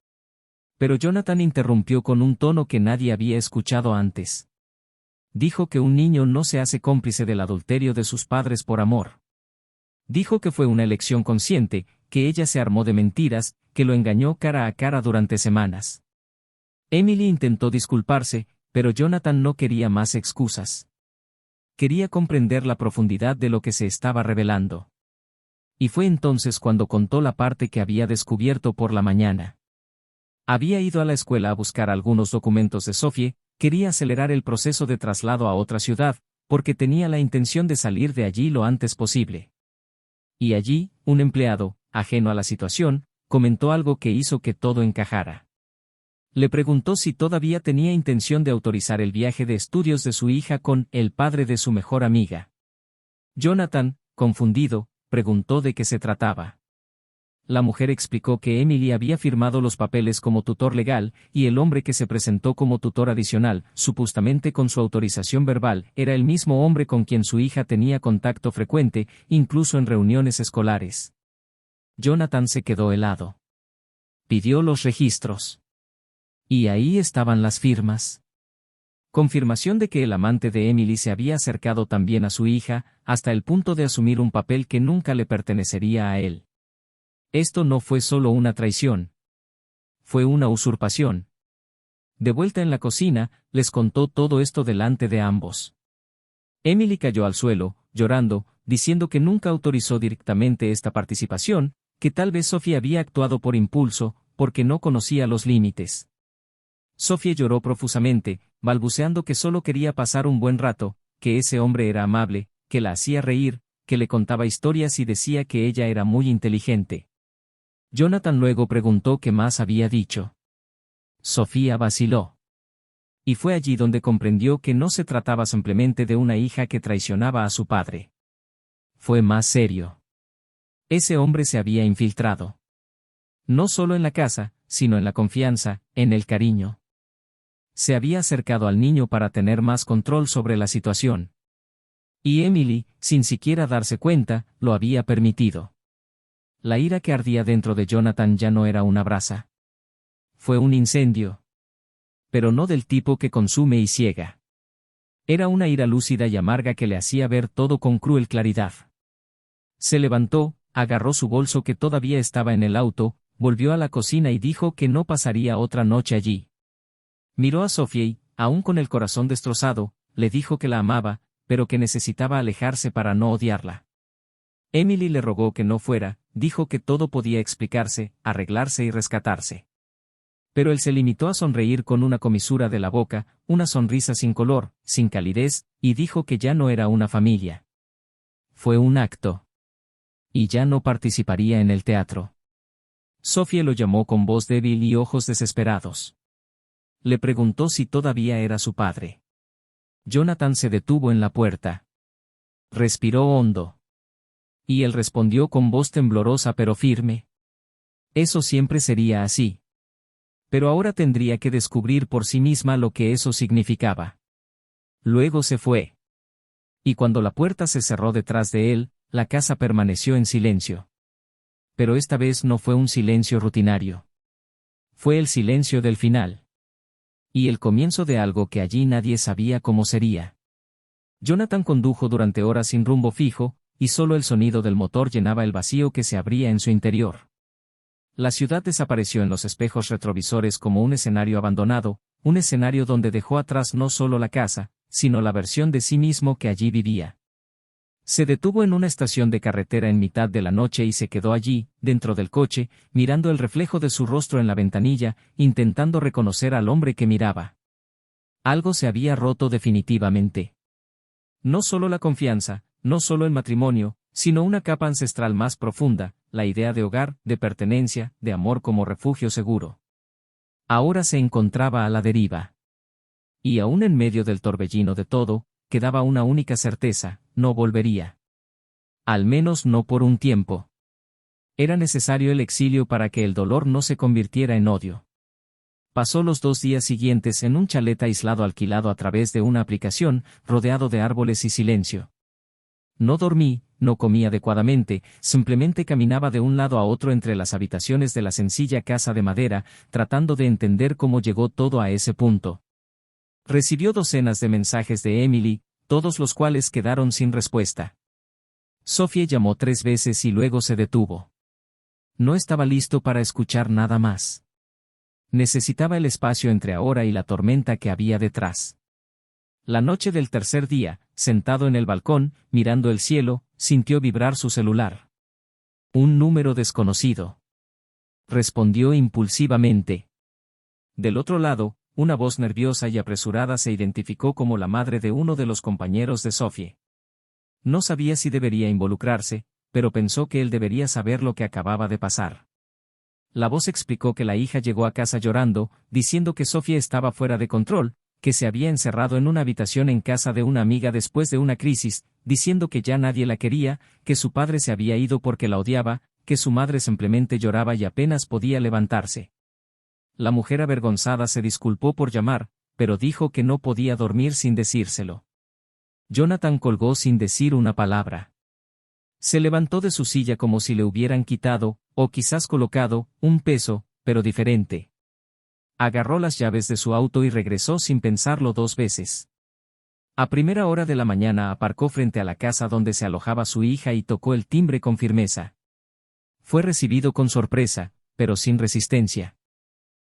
S1: Pero Jonathan interrumpió con un tono que nadie había escuchado antes. Dijo que un niño no se hace cómplice del adulterio de sus padres por amor. Dijo que fue una elección consciente, que ella se armó de mentiras, que lo engañó cara a cara durante semanas. Emily intentó disculparse, pero Jonathan no quería más excusas. Quería comprender la profundidad de lo que se estaba revelando. Y fue entonces cuando contó la parte que había descubierto por la mañana. Había ido a la escuela a buscar algunos documentos de Sophie, quería acelerar el proceso de traslado a otra ciudad, porque tenía la intención de salir de allí lo antes posible. Y allí, un empleado, ajeno a la situación, comentó algo que hizo que todo encajara. Le preguntó si todavía tenía intención de autorizar el viaje de estudios de su hija con el padre de su mejor amiga. Jonathan, confundido, preguntó de qué se trataba. La mujer explicó que Emily había firmado los papeles como tutor legal, y el hombre que se presentó como tutor adicional, supuestamente con su autorización verbal, era el mismo hombre con quien su hija tenía contacto frecuente, incluso en reuniones escolares. Jonathan se quedó helado. Pidió los registros. Y ahí estaban las firmas. Confirmación de que el amante de Emily se había acercado también a su hija, hasta el punto de asumir un papel que nunca le pertenecería a él. Esto no fue solo una traición. Fue una usurpación. De vuelta en la cocina, les contó todo esto delante de ambos. Emily cayó al suelo, llorando, diciendo que nunca autorizó directamente esta participación, que tal vez Sophie había actuado por impulso, porque no conocía los límites. Sophie lloró profusamente, balbuceando que solo quería pasar un buen rato, que ese hombre era amable, que la hacía reír, que le contaba historias y decía que ella era muy inteligente. Jonathan luego preguntó qué más había dicho. Sofía vaciló. Y fue allí donde comprendió que no se trataba simplemente de una hija que traicionaba a su padre. Fue más serio. Ese hombre se había infiltrado. No solo en la casa, sino en la confianza, en el cariño. Se había acercado al niño para tener más control sobre la situación. Y Emily, sin siquiera darse cuenta, lo había permitido. La ira que ardía dentro de Jonathan ya no era una brasa. Fue un incendio. Pero no del tipo que consume y ciega. Era una ira lúcida y amarga que le hacía ver todo con cruel claridad. Se levantó, agarró su bolso que todavía estaba en el auto, volvió a la cocina y dijo que no pasaría otra noche allí. Miró a Sophie y, aún con el corazón destrozado, le dijo que la amaba, pero que necesitaba alejarse para no odiarla. Emily le rogó que no fuera, dijo que todo podía explicarse, arreglarse y rescatarse. Pero él se limitó a sonreír con una comisura de la boca, una sonrisa sin color, sin calidez, y dijo que ya no era una familia. Fue un acto. Y ya no participaría en el teatro. Sophie lo llamó con voz débil y ojos desesperados. Le preguntó si todavía era su padre. Jonathan se detuvo en la puerta. Respiró hondo. Y él respondió con voz temblorosa pero firme. Eso siempre sería así. Pero ahora tendría que descubrir por sí misma lo que eso significaba. Luego se fue. Y cuando la puerta se cerró detrás de él, la casa permaneció en silencio. Pero esta vez no fue un silencio rutinario. Fue el silencio del final. Y el comienzo de algo que allí nadie sabía cómo sería. Jonathan condujo durante horas sin rumbo fijo, y solo el sonido del motor llenaba el vacío que se abría en su interior. La ciudad desapareció en los espejos retrovisores como un escenario abandonado, un escenario donde dejó atrás no solo la casa, sino la versión de sí mismo que allí vivía. Se detuvo en una estación de carretera en mitad de la noche y se quedó allí, dentro del coche, mirando el reflejo de su rostro en la ventanilla, intentando reconocer al hombre que miraba. Algo se había roto definitivamente. No solo la confianza, no solo el matrimonio, sino una capa ancestral más profunda, la idea de hogar, de pertenencia, de amor como refugio seguro. Ahora se encontraba a la deriva. Y aún en medio del torbellino de todo, quedaba una única certeza: no volvería. Al menos no por un tiempo. Era necesario el exilio para que el dolor no se convirtiera en odio. Pasó los 2 días siguientes en un chalet aislado alquilado a través de una aplicación, rodeado de árboles y silencio. No dormí, no comí adecuadamente, simplemente caminaba de un lado a otro entre las habitaciones de la sencilla casa de madera, tratando de entender cómo llegó todo a ese punto. Recibió docenas de mensajes de Emily, todos los cuales quedaron sin respuesta. Sophie llamó 3 veces y luego se detuvo. No estaba listo para escuchar nada más. Necesitaba el espacio entre ahora y la tormenta que había detrás. La noche del tercer día, sentado en el balcón, mirando el cielo, sintió vibrar su celular. Un número desconocido. Respondió impulsivamente. Del otro lado, una voz nerviosa y apresurada se identificó como la madre de uno de los compañeros de Sophie. No sabía si debería involucrarse, pero pensó que él debería saber lo que acababa de pasar. La voz explicó que la hija llegó a casa llorando, diciendo que Sophie estaba fuera de control, que se había encerrado en una habitación en casa de una amiga después de una crisis, diciendo que ya nadie la quería, que su padre se había ido porque la odiaba, que su madre simplemente lloraba y apenas podía levantarse. La mujer avergonzada se disculpó por llamar, pero dijo que no podía dormir sin decírselo. Jonathan colgó sin decir una palabra. Se levantó de su silla como si le hubieran quitado, o quizás colocado, un peso, pero diferente. Agarró las llaves de su auto y regresó sin pensarlo 2 veces. A primera hora de la mañana aparcó frente a la casa donde se alojaba su hija y tocó el timbre con firmeza. Fue recibido con sorpresa, pero sin resistencia.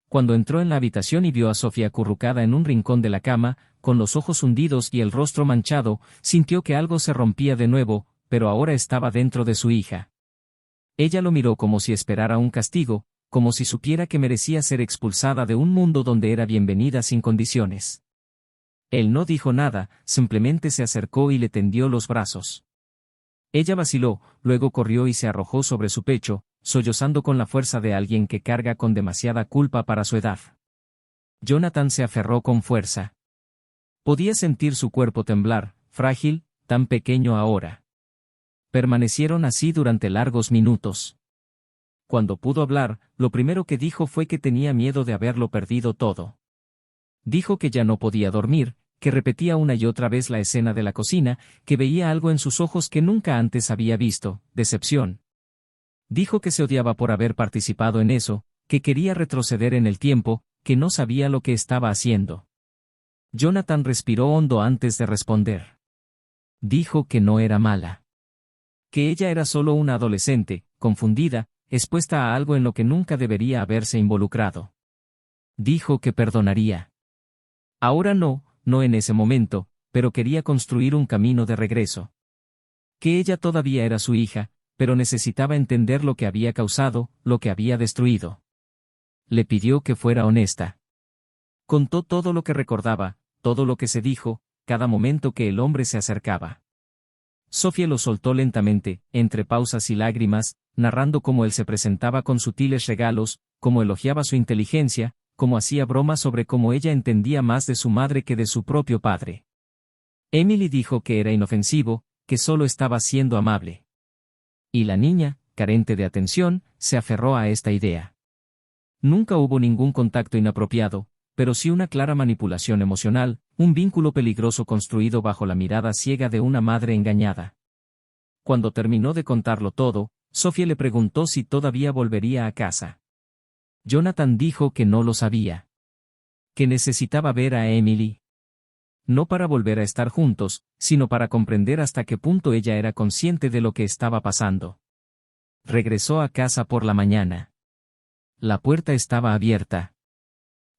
S1: Cuando entró en la habitación y vio a Sofía acurrucada en un rincón de la cama, con los ojos hundidos y el rostro manchado, sintió que algo se rompía de nuevo, pero ahora estaba dentro de su hija. Ella lo miró como si esperara un castigo, como si supiera que merecía ser expulsada de un mundo donde era bienvenida sin condiciones. Él no dijo nada, simplemente se acercó y le tendió los brazos. Ella vaciló, luego corrió y se arrojó sobre su pecho, sollozando con la fuerza de alguien que carga con demasiada culpa para su edad. Jonathan se aferró con fuerza. Podía sentir su cuerpo temblar, frágil, tan pequeño ahora. Permanecieron así durante largos minutos. Cuando pudo hablar, lo primero que dijo fue que tenía miedo de haberlo perdido todo. Dijo que ya no podía dormir, que repetía una y otra vez la escena de la cocina, que veía algo en sus ojos que nunca antes había visto: decepción. Dijo que se odiaba por haber participado en eso, que quería retroceder en el tiempo, que no sabía lo que estaba haciendo. Jonathan respiró hondo antes de responder. Dijo que no era mala. Que ella era solo una adolescente, confundida, expuesta a algo en lo que nunca debería haberse involucrado. Dijo que perdonaría. Ahora no en ese momento, pero quería construir un camino de regreso. Que ella todavía era su hija, pero necesitaba entender lo que había causado, lo que había destruido. Le pidió que fuera honesta. Contó todo lo que recordaba, todo lo que se dijo, cada momento que el hombre se acercaba. Sofía lo soltó lentamente, entre pausas y lágrimas, narrando cómo él se presentaba con sutiles regalos, cómo elogiaba su inteligencia, cómo hacía bromas sobre cómo ella entendía más de su madre que de su propio padre. Emily dijo que era inofensivo, que solo estaba siendo amable. Y la niña, carente de atención, se aferró a esta idea. Nunca hubo ningún contacto inapropiado, pero sí una clara manipulación emocional, un vínculo peligroso construido bajo la mirada ciega de una madre engañada. Cuando terminó de contarlo todo, Sofía le preguntó si todavía volvería a casa. Jonathan dijo que no lo sabía. Que necesitaba ver a Emily. No para volver a estar juntos, sino para comprender hasta qué punto ella era consciente de lo que estaba pasando. Regresó a casa por la mañana. La puerta estaba abierta.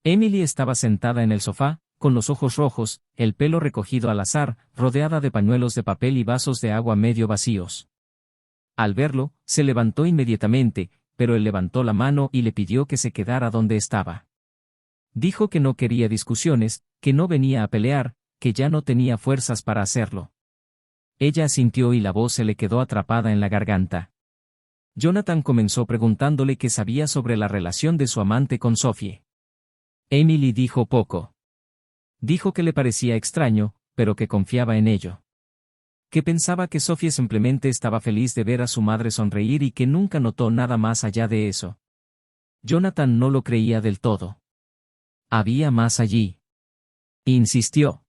S1: Emily estaba sentada en el sofá, con los ojos rojos, el pelo recogido al azar, rodeada de pañuelos de papel y vasos de agua medio vacíos. Al verlo, se levantó inmediatamente, pero él levantó la mano y le pidió que se quedara donde estaba. Dijo que no quería discusiones, que no venía a pelear, que ya no tenía fuerzas para hacerlo. Ella asintió y la voz se le quedó atrapada en la garganta. Jonathan comenzó preguntándole qué sabía sobre la relación de su amante con Sophie. Emily dijo poco. Dijo que le parecía extraño, pero que confiaba en ello. Que pensaba que Sophie simplemente estaba feliz de ver a su madre sonreír y que nunca notó nada más allá de eso. Jonathan no lo creía del todo. Había más allí. Insistió.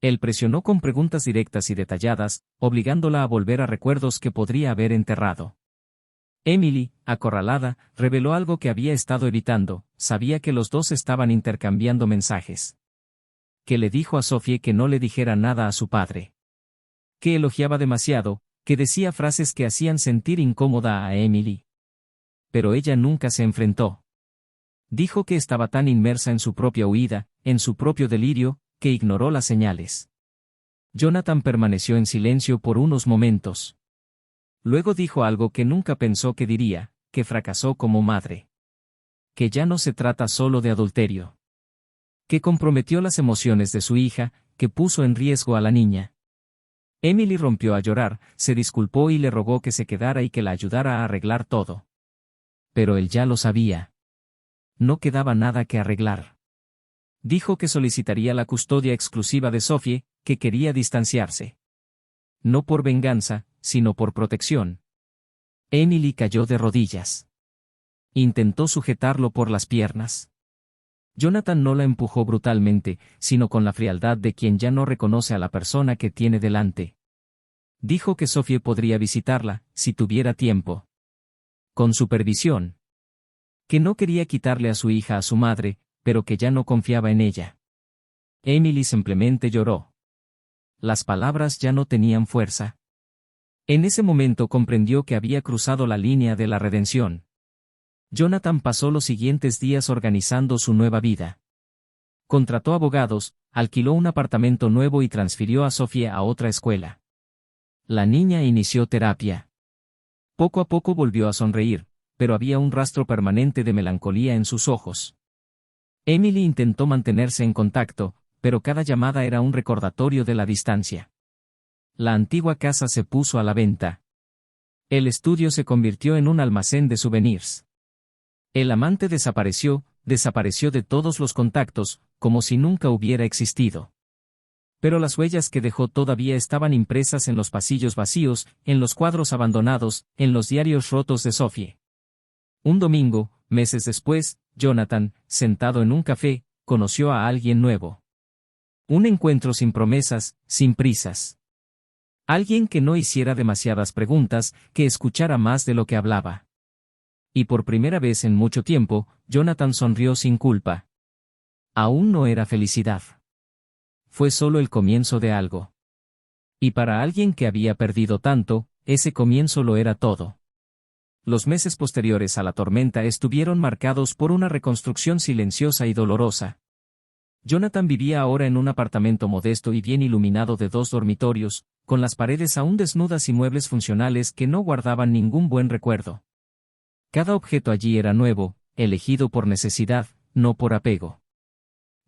S1: Él presionó con preguntas directas y detalladas, obligándola a volver a recuerdos que podría haber enterrado. Emily, acorralada, reveló algo que había estado evitando, sabía que los dos estaban intercambiando mensajes. Que le dijo a Sophie que no le dijera nada a su padre. Que elogiaba demasiado, que decía frases que hacían sentir incómoda a Emily. Pero ella nunca se enfrentó. Dijo que estaba tan inmersa en su propia huida, en su propio delirio, que ignoró las señales. Jonathan permaneció en silencio por unos momentos. Luego dijo algo que nunca pensó que diría, que fracasó como madre. Que ya no se trata solo de adulterio. Que comprometió las emociones de su hija, que puso en riesgo a la niña. Emily rompió a llorar, se disculpó y le rogó que se quedara y que la ayudara a arreglar todo. Pero él ya lo sabía. No quedaba nada que arreglar. Dijo que solicitaría la custodia exclusiva de Sophie, que quería distanciarse. No por venganza, sino por protección. Emily cayó de rodillas. Intentó sujetarlo por las piernas. Jonathan no la empujó brutalmente, sino con la frialdad de quien ya no reconoce a la persona que tiene delante. Dijo que Sophie podría visitarla, si tuviera tiempo. Con supervisión. Que no quería quitarle a su hija a su madre, pero que ya no confiaba en ella. Emily simplemente lloró. Las palabras ya no tenían fuerza. En ese momento comprendió que había cruzado la línea de la redención. Jonathan pasó los siguientes días organizando su nueva vida. Contrató abogados, alquiló un apartamento nuevo y transfirió a Sophie a otra escuela. La niña inició terapia. Poco a poco volvió a sonreír, pero había un rastro permanente de melancolía en sus ojos. Emily intentó mantenerse en contacto, pero cada llamada era un recordatorio de la distancia. La antigua casa se puso a la venta. El estudio se convirtió en un almacén de souvenirs. El amante desapareció de todos los contactos, como si nunca hubiera existido. Pero las huellas que dejó todavía estaban impresas en los pasillos vacíos, en los cuadros abandonados, en los diarios rotos de Sophie. Un domingo, meses después, Jonathan, sentado en un café, conoció a alguien nuevo. Un encuentro sin promesas, sin prisas. Alguien que no hiciera demasiadas preguntas, que escuchara más de lo que hablaba. Y por primera vez en mucho tiempo, Jonathan sonrió sin culpa. Aún no era felicidad. Fue solo el comienzo de algo. Y para alguien que había perdido tanto, ese comienzo lo era todo. Los meses posteriores a la tormenta estuvieron marcados por una reconstrucción silenciosa y dolorosa. Jonathan vivía ahora en un apartamento modesto y bien iluminado de 2 dormitorios, con las paredes aún desnudas y muebles funcionales que no guardaban ningún buen recuerdo. Cada objeto allí era nuevo, elegido por necesidad, no por apego.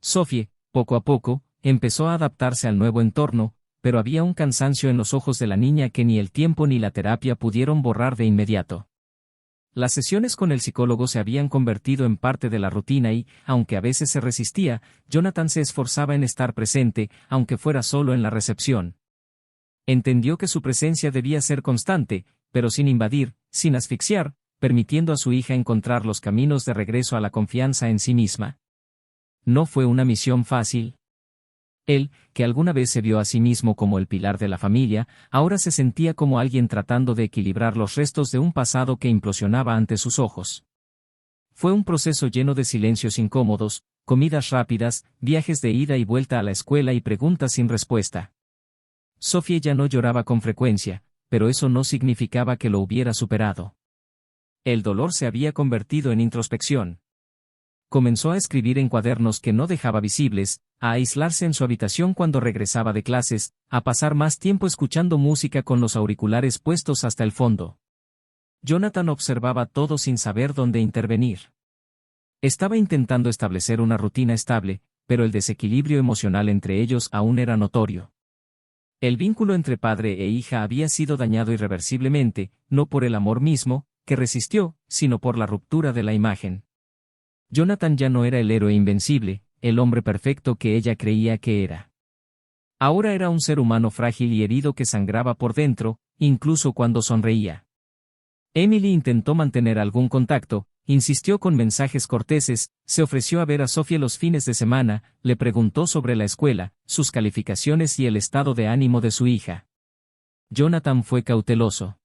S1: Sophie, poco a poco, empezó a adaptarse al nuevo entorno, pero había un cansancio en los ojos de la niña que ni el tiempo ni la terapia pudieron borrar de inmediato. Las sesiones con el psicólogo se habían convertido en parte de la rutina y, aunque a veces se resistía, Jonathan se esforzaba en estar presente, aunque fuera solo en la recepción. Entendió que su presencia debía ser constante, pero sin invadir, sin asfixiar, permitiendo a su hija encontrar los caminos de regreso a la confianza en sí misma. No fue una misión fácil. Él, que alguna vez se vio a sí mismo como el pilar de la familia, ahora se sentía como alguien tratando de equilibrar los restos de un pasado que implosionaba ante sus ojos. Fue un proceso lleno de silencios incómodos, comidas rápidas, viajes de ida y vuelta a la escuela y preguntas sin respuesta. Sophie ya no lloraba con frecuencia, pero eso no significaba que lo hubiera superado. El dolor se había convertido en introspección. Comenzó a escribir en cuadernos que no dejaba visibles, a aislarse en su habitación cuando regresaba de clases, a pasar más tiempo escuchando música con los auriculares puestos hasta el fondo. Jonathan observaba todo sin saber dónde intervenir. Estaba intentando establecer una rutina estable, pero el desequilibrio emocional entre ellos aún era notorio. El vínculo entre padre e hija había sido dañado irreversiblemente, no por el amor mismo, que resistió, sino por la ruptura de la imagen. Jonathan ya no era el héroe invencible, el hombre perfecto que ella creía que era. Ahora era un ser humano frágil y herido que sangraba por dentro, incluso cuando sonreía. Emily intentó mantener algún contacto, insistió con mensajes corteses, se ofreció a ver a Sophie los fines de semana, le preguntó sobre la escuela, sus calificaciones y el estado de ánimo de su hija. Jonathan fue cauteloso.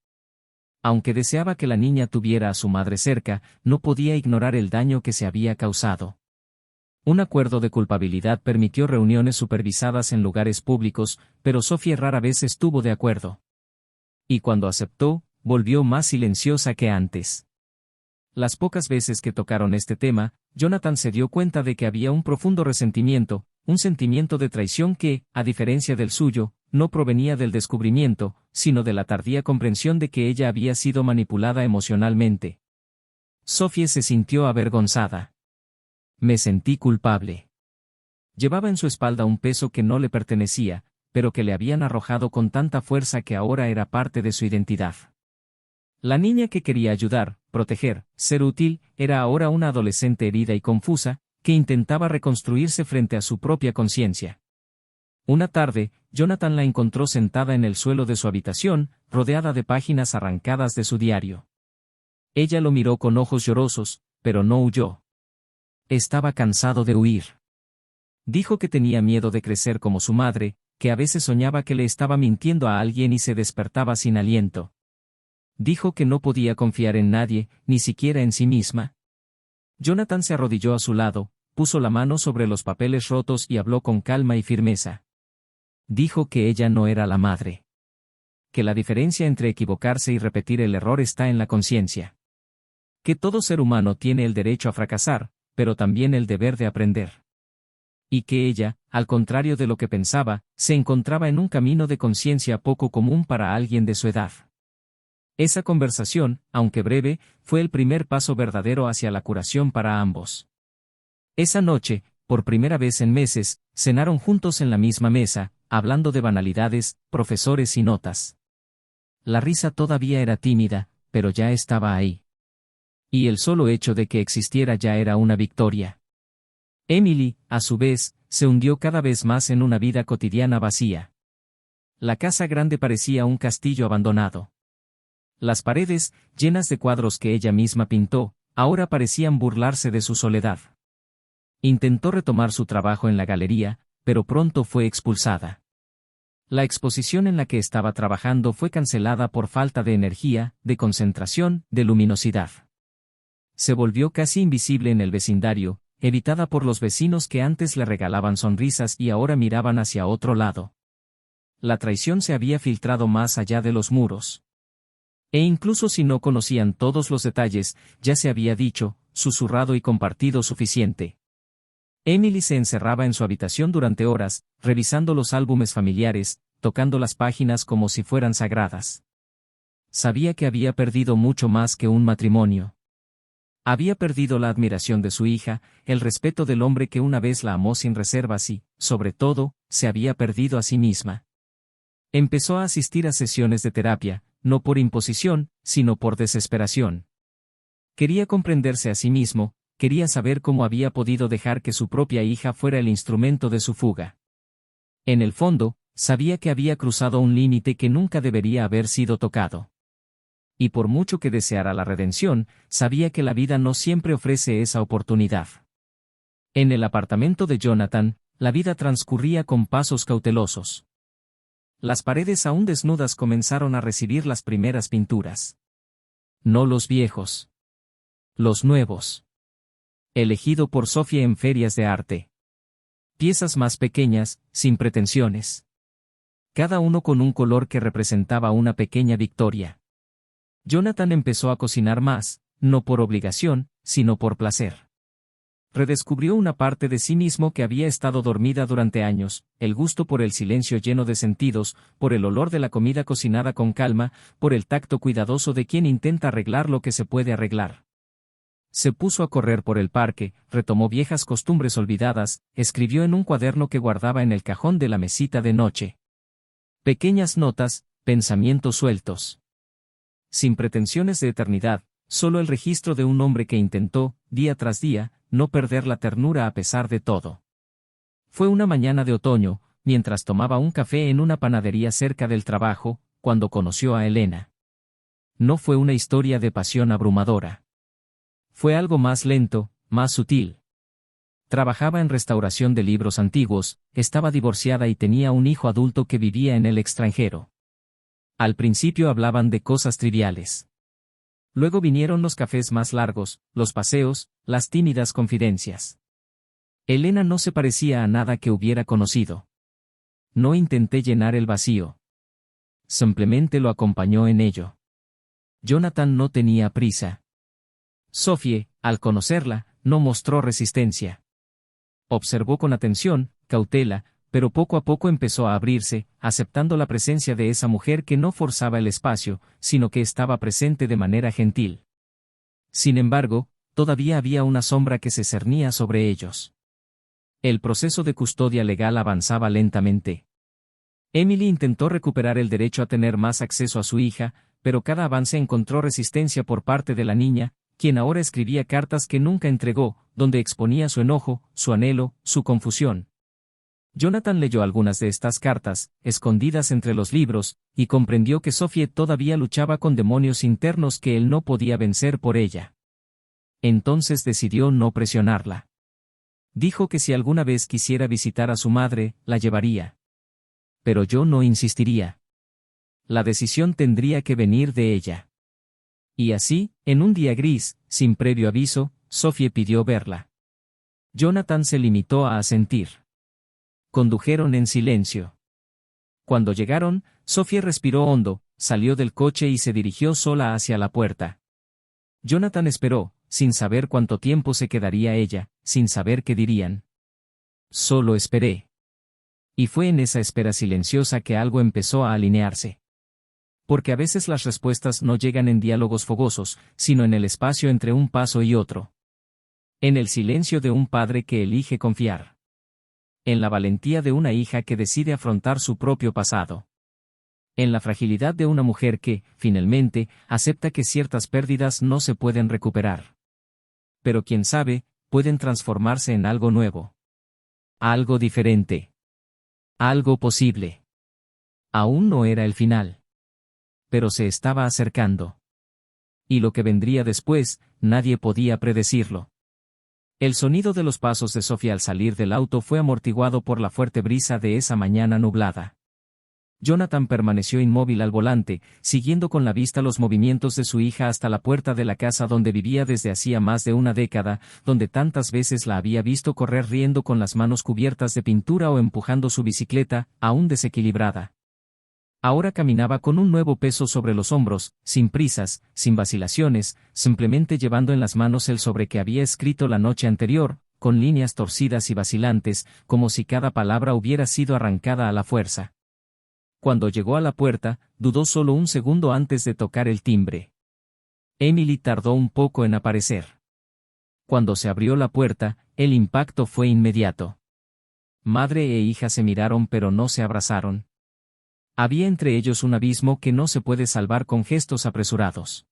S1: Aunque deseaba que la niña tuviera a su madre cerca, no podía ignorar el daño que se había causado. Un acuerdo de culpabilidad permitió reuniones supervisadas en lugares públicos, pero Sophie rara vez estuvo de acuerdo. Y cuando aceptó, volvió más silenciosa que antes. Las pocas veces que tocaron este tema, Jonathan se dio cuenta de que había un profundo resentimiento, un sentimiento de traición que, a diferencia del suyo, no provenía del descubrimiento, sino de la tardía comprensión de que ella había sido manipulada emocionalmente. Sophie se sintió avergonzada. Me sentí culpable. Llevaba en su espalda un peso que no le pertenecía, pero que le habían arrojado con tanta fuerza que ahora era parte de su identidad. La niña que quería ayudar, proteger, ser útil, era ahora una adolescente herida y confusa, que intentaba reconstruirse frente a su propia conciencia. Una tarde, Jonathan la encontró sentada en el suelo de su habitación, rodeada de páginas arrancadas de su diario. Ella lo miró con ojos llorosos, pero no huyó. Estaba cansado de huir. Dijo que tenía miedo de crecer como su madre, que a veces soñaba que le estaba mintiendo a alguien y se despertaba sin aliento. Dijo que no podía confiar en nadie, ni siquiera en sí misma. Jonathan se arrodilló a su lado, puso la mano sobre los papeles rotos y habló con calma y firmeza. Dijo que ella no era la madre. Que la diferencia entre equivocarse y repetir el error está en la conciencia. Que todo ser humano tiene el derecho a fracasar, pero también el deber de aprender. Y que ella, al contrario de lo que pensaba, se encontraba en un camino de conciencia poco común para alguien de su edad. Esa conversación, aunque breve, fue el primer paso verdadero hacia la curación para ambos. Esa noche, por primera vez en meses, cenaron juntos en la misma mesa, hablando de banalidades, profesores y notas. La risa todavía era tímida, pero ya estaba ahí. Y el solo hecho de que existiera ya era una victoria. Emily, a su vez, se hundió cada vez más en una vida cotidiana vacía. La casa grande parecía un castillo abandonado. Las paredes, llenas de cuadros que ella misma pintó, ahora parecían burlarse de su soledad. Intentó retomar su trabajo en la galería, pero pronto fue expulsada. La exposición en la que estaba trabajando fue cancelada por falta de energía, de concentración, de luminosidad. Se volvió casi invisible en el vecindario, evitada por los vecinos que antes le regalaban sonrisas y ahora miraban hacia otro lado. La traición se había filtrado más allá de los muros. E incluso si no conocían todos los detalles, ya se había dicho, susurrado y compartido suficiente. Emily se encerraba en su habitación durante horas, revisando los álbumes familiares, tocando las páginas como si fueran sagradas. Sabía que había perdido mucho más que un matrimonio. Había perdido la admiración de su hija, el respeto del hombre que una vez la amó sin reservas y, sobre todo, se había perdido a sí misma. Empezó a asistir a sesiones de terapia, no por imposición, sino por desesperación. Quería comprenderse a sí mismo, quería saber cómo había podido dejar que su propia hija fuera el instrumento de su fuga. En el fondo, sabía que había cruzado un límite que nunca debería haber sido tocado. Y por mucho que deseara la redención, sabía que la vida no siempre ofrece esa oportunidad. En el apartamento de Jonathan, la vida transcurría con pasos cautelosos. Las paredes aún desnudas comenzaron a recibir las primeras pinturas. No los viejos. Los nuevos. Elegido por Sofía en ferias de arte. Piezas más pequeñas, sin pretensiones. Cada uno con un color que representaba una pequeña victoria. Jonathan empezó a cocinar más, no por obligación, sino por placer. Redescubrió una parte de sí mismo que había estado dormida durante años, el gusto por el silencio lleno de sentidos, por el olor de la comida cocinada con calma, por el tacto cuidadoso de quien intenta arreglar lo que se puede arreglar. Se puso a correr por el parque, retomó viejas costumbres olvidadas, escribió en un cuaderno que guardaba en el cajón de la mesita de noche. Pequeñas notas, pensamientos sueltos. Sin pretensiones de eternidad, solo el registro de un hombre que intentó, día tras día, no perder la ternura a pesar de todo. Fue una mañana de otoño, mientras tomaba un café en una panadería cerca del trabajo, cuando conoció a Elena. No fue una historia de pasión abrumadora. Fue algo más lento, más sutil. Trabajaba en restauración de libros antiguos, estaba divorciada y tenía un hijo adulto que vivía en el extranjero. Al principio hablaban de cosas triviales. Luego vinieron los cafés más largos, los paseos, las tímidas confidencias. Elena no se parecía a nada que hubiera conocido. No intenté llenar el vacío. Simplemente lo acompañó en ello. Jonathan no tenía prisa. Sophie, al conocerla, no mostró resistencia. Observó con atención, cautela, pero poco a poco empezó a abrirse, aceptando la presencia de esa mujer que no forzaba el espacio, sino que estaba presente de manera gentil. Sin embargo, todavía había una sombra que se cernía sobre ellos. El proceso de custodia legal avanzaba lentamente. Emily intentó recuperar el derecho a tener más acceso a su hija, pero cada avance encontró resistencia por parte de la niña, quien ahora escribía cartas que nunca entregó, donde exponía su enojo, su anhelo, su confusión. Jonathan leyó algunas de estas cartas, escondidas entre los libros, y comprendió que Sophie todavía luchaba con demonios internos que él no podía vencer por ella. Entonces decidió no presionarla. Dijo que si alguna vez quisiera visitar a su madre, la llevaría. Pero yo no insistiría. La decisión tendría que venir de ella. Y así, en un día gris, sin previo aviso, Sophie pidió verla. Jonathan se limitó a asentir. Condujeron en silencio. Cuando llegaron, Sophie respiró hondo, salió del coche y se dirigió sola hacia la puerta. Jonathan esperó, sin saber cuánto tiempo se quedaría ella, sin saber qué dirían. Solo esperé. Y fue en esa espera silenciosa que algo empezó a alinearse. Porque a veces las respuestas no llegan en diálogos fogosos, sino en el espacio entre un paso y otro. En el silencio de un padre que elige confiar. En la valentía de una hija que decide afrontar su propio pasado. En la fragilidad de una mujer que, finalmente, acepta que ciertas pérdidas no se pueden recuperar. Pero quién sabe, pueden transformarse en algo nuevo. Algo diferente. Algo posible. Aún no era el final. Pero se estaba acercando. Y lo que vendría después, nadie podía predecirlo. El sonido de los pasos de Sophie al salir del auto fue amortiguado por la fuerte brisa de esa mañana nublada. Jonathan permaneció inmóvil al volante, siguiendo con la vista los movimientos de su hija hasta la puerta de la casa donde vivía desde hacía más de una década, donde tantas veces la había visto correr riendo con las manos cubiertas de pintura o empujando su bicicleta, aún desequilibrada. Ahora caminaba con un nuevo peso sobre los hombros, sin prisas, sin vacilaciones, simplemente llevando en las manos el sobre que había escrito la noche anterior, con líneas torcidas y vacilantes, como si cada palabra hubiera sido arrancada a la fuerza. Cuando llegó a la puerta, dudó solo un segundo antes de tocar el timbre. Emily tardó un poco en aparecer. Cuando se abrió la puerta, el impacto fue inmediato. Madre e hija se miraron pero no se abrazaron. Había entre ellos un abismo que no se puede salvar con gestos apresurados.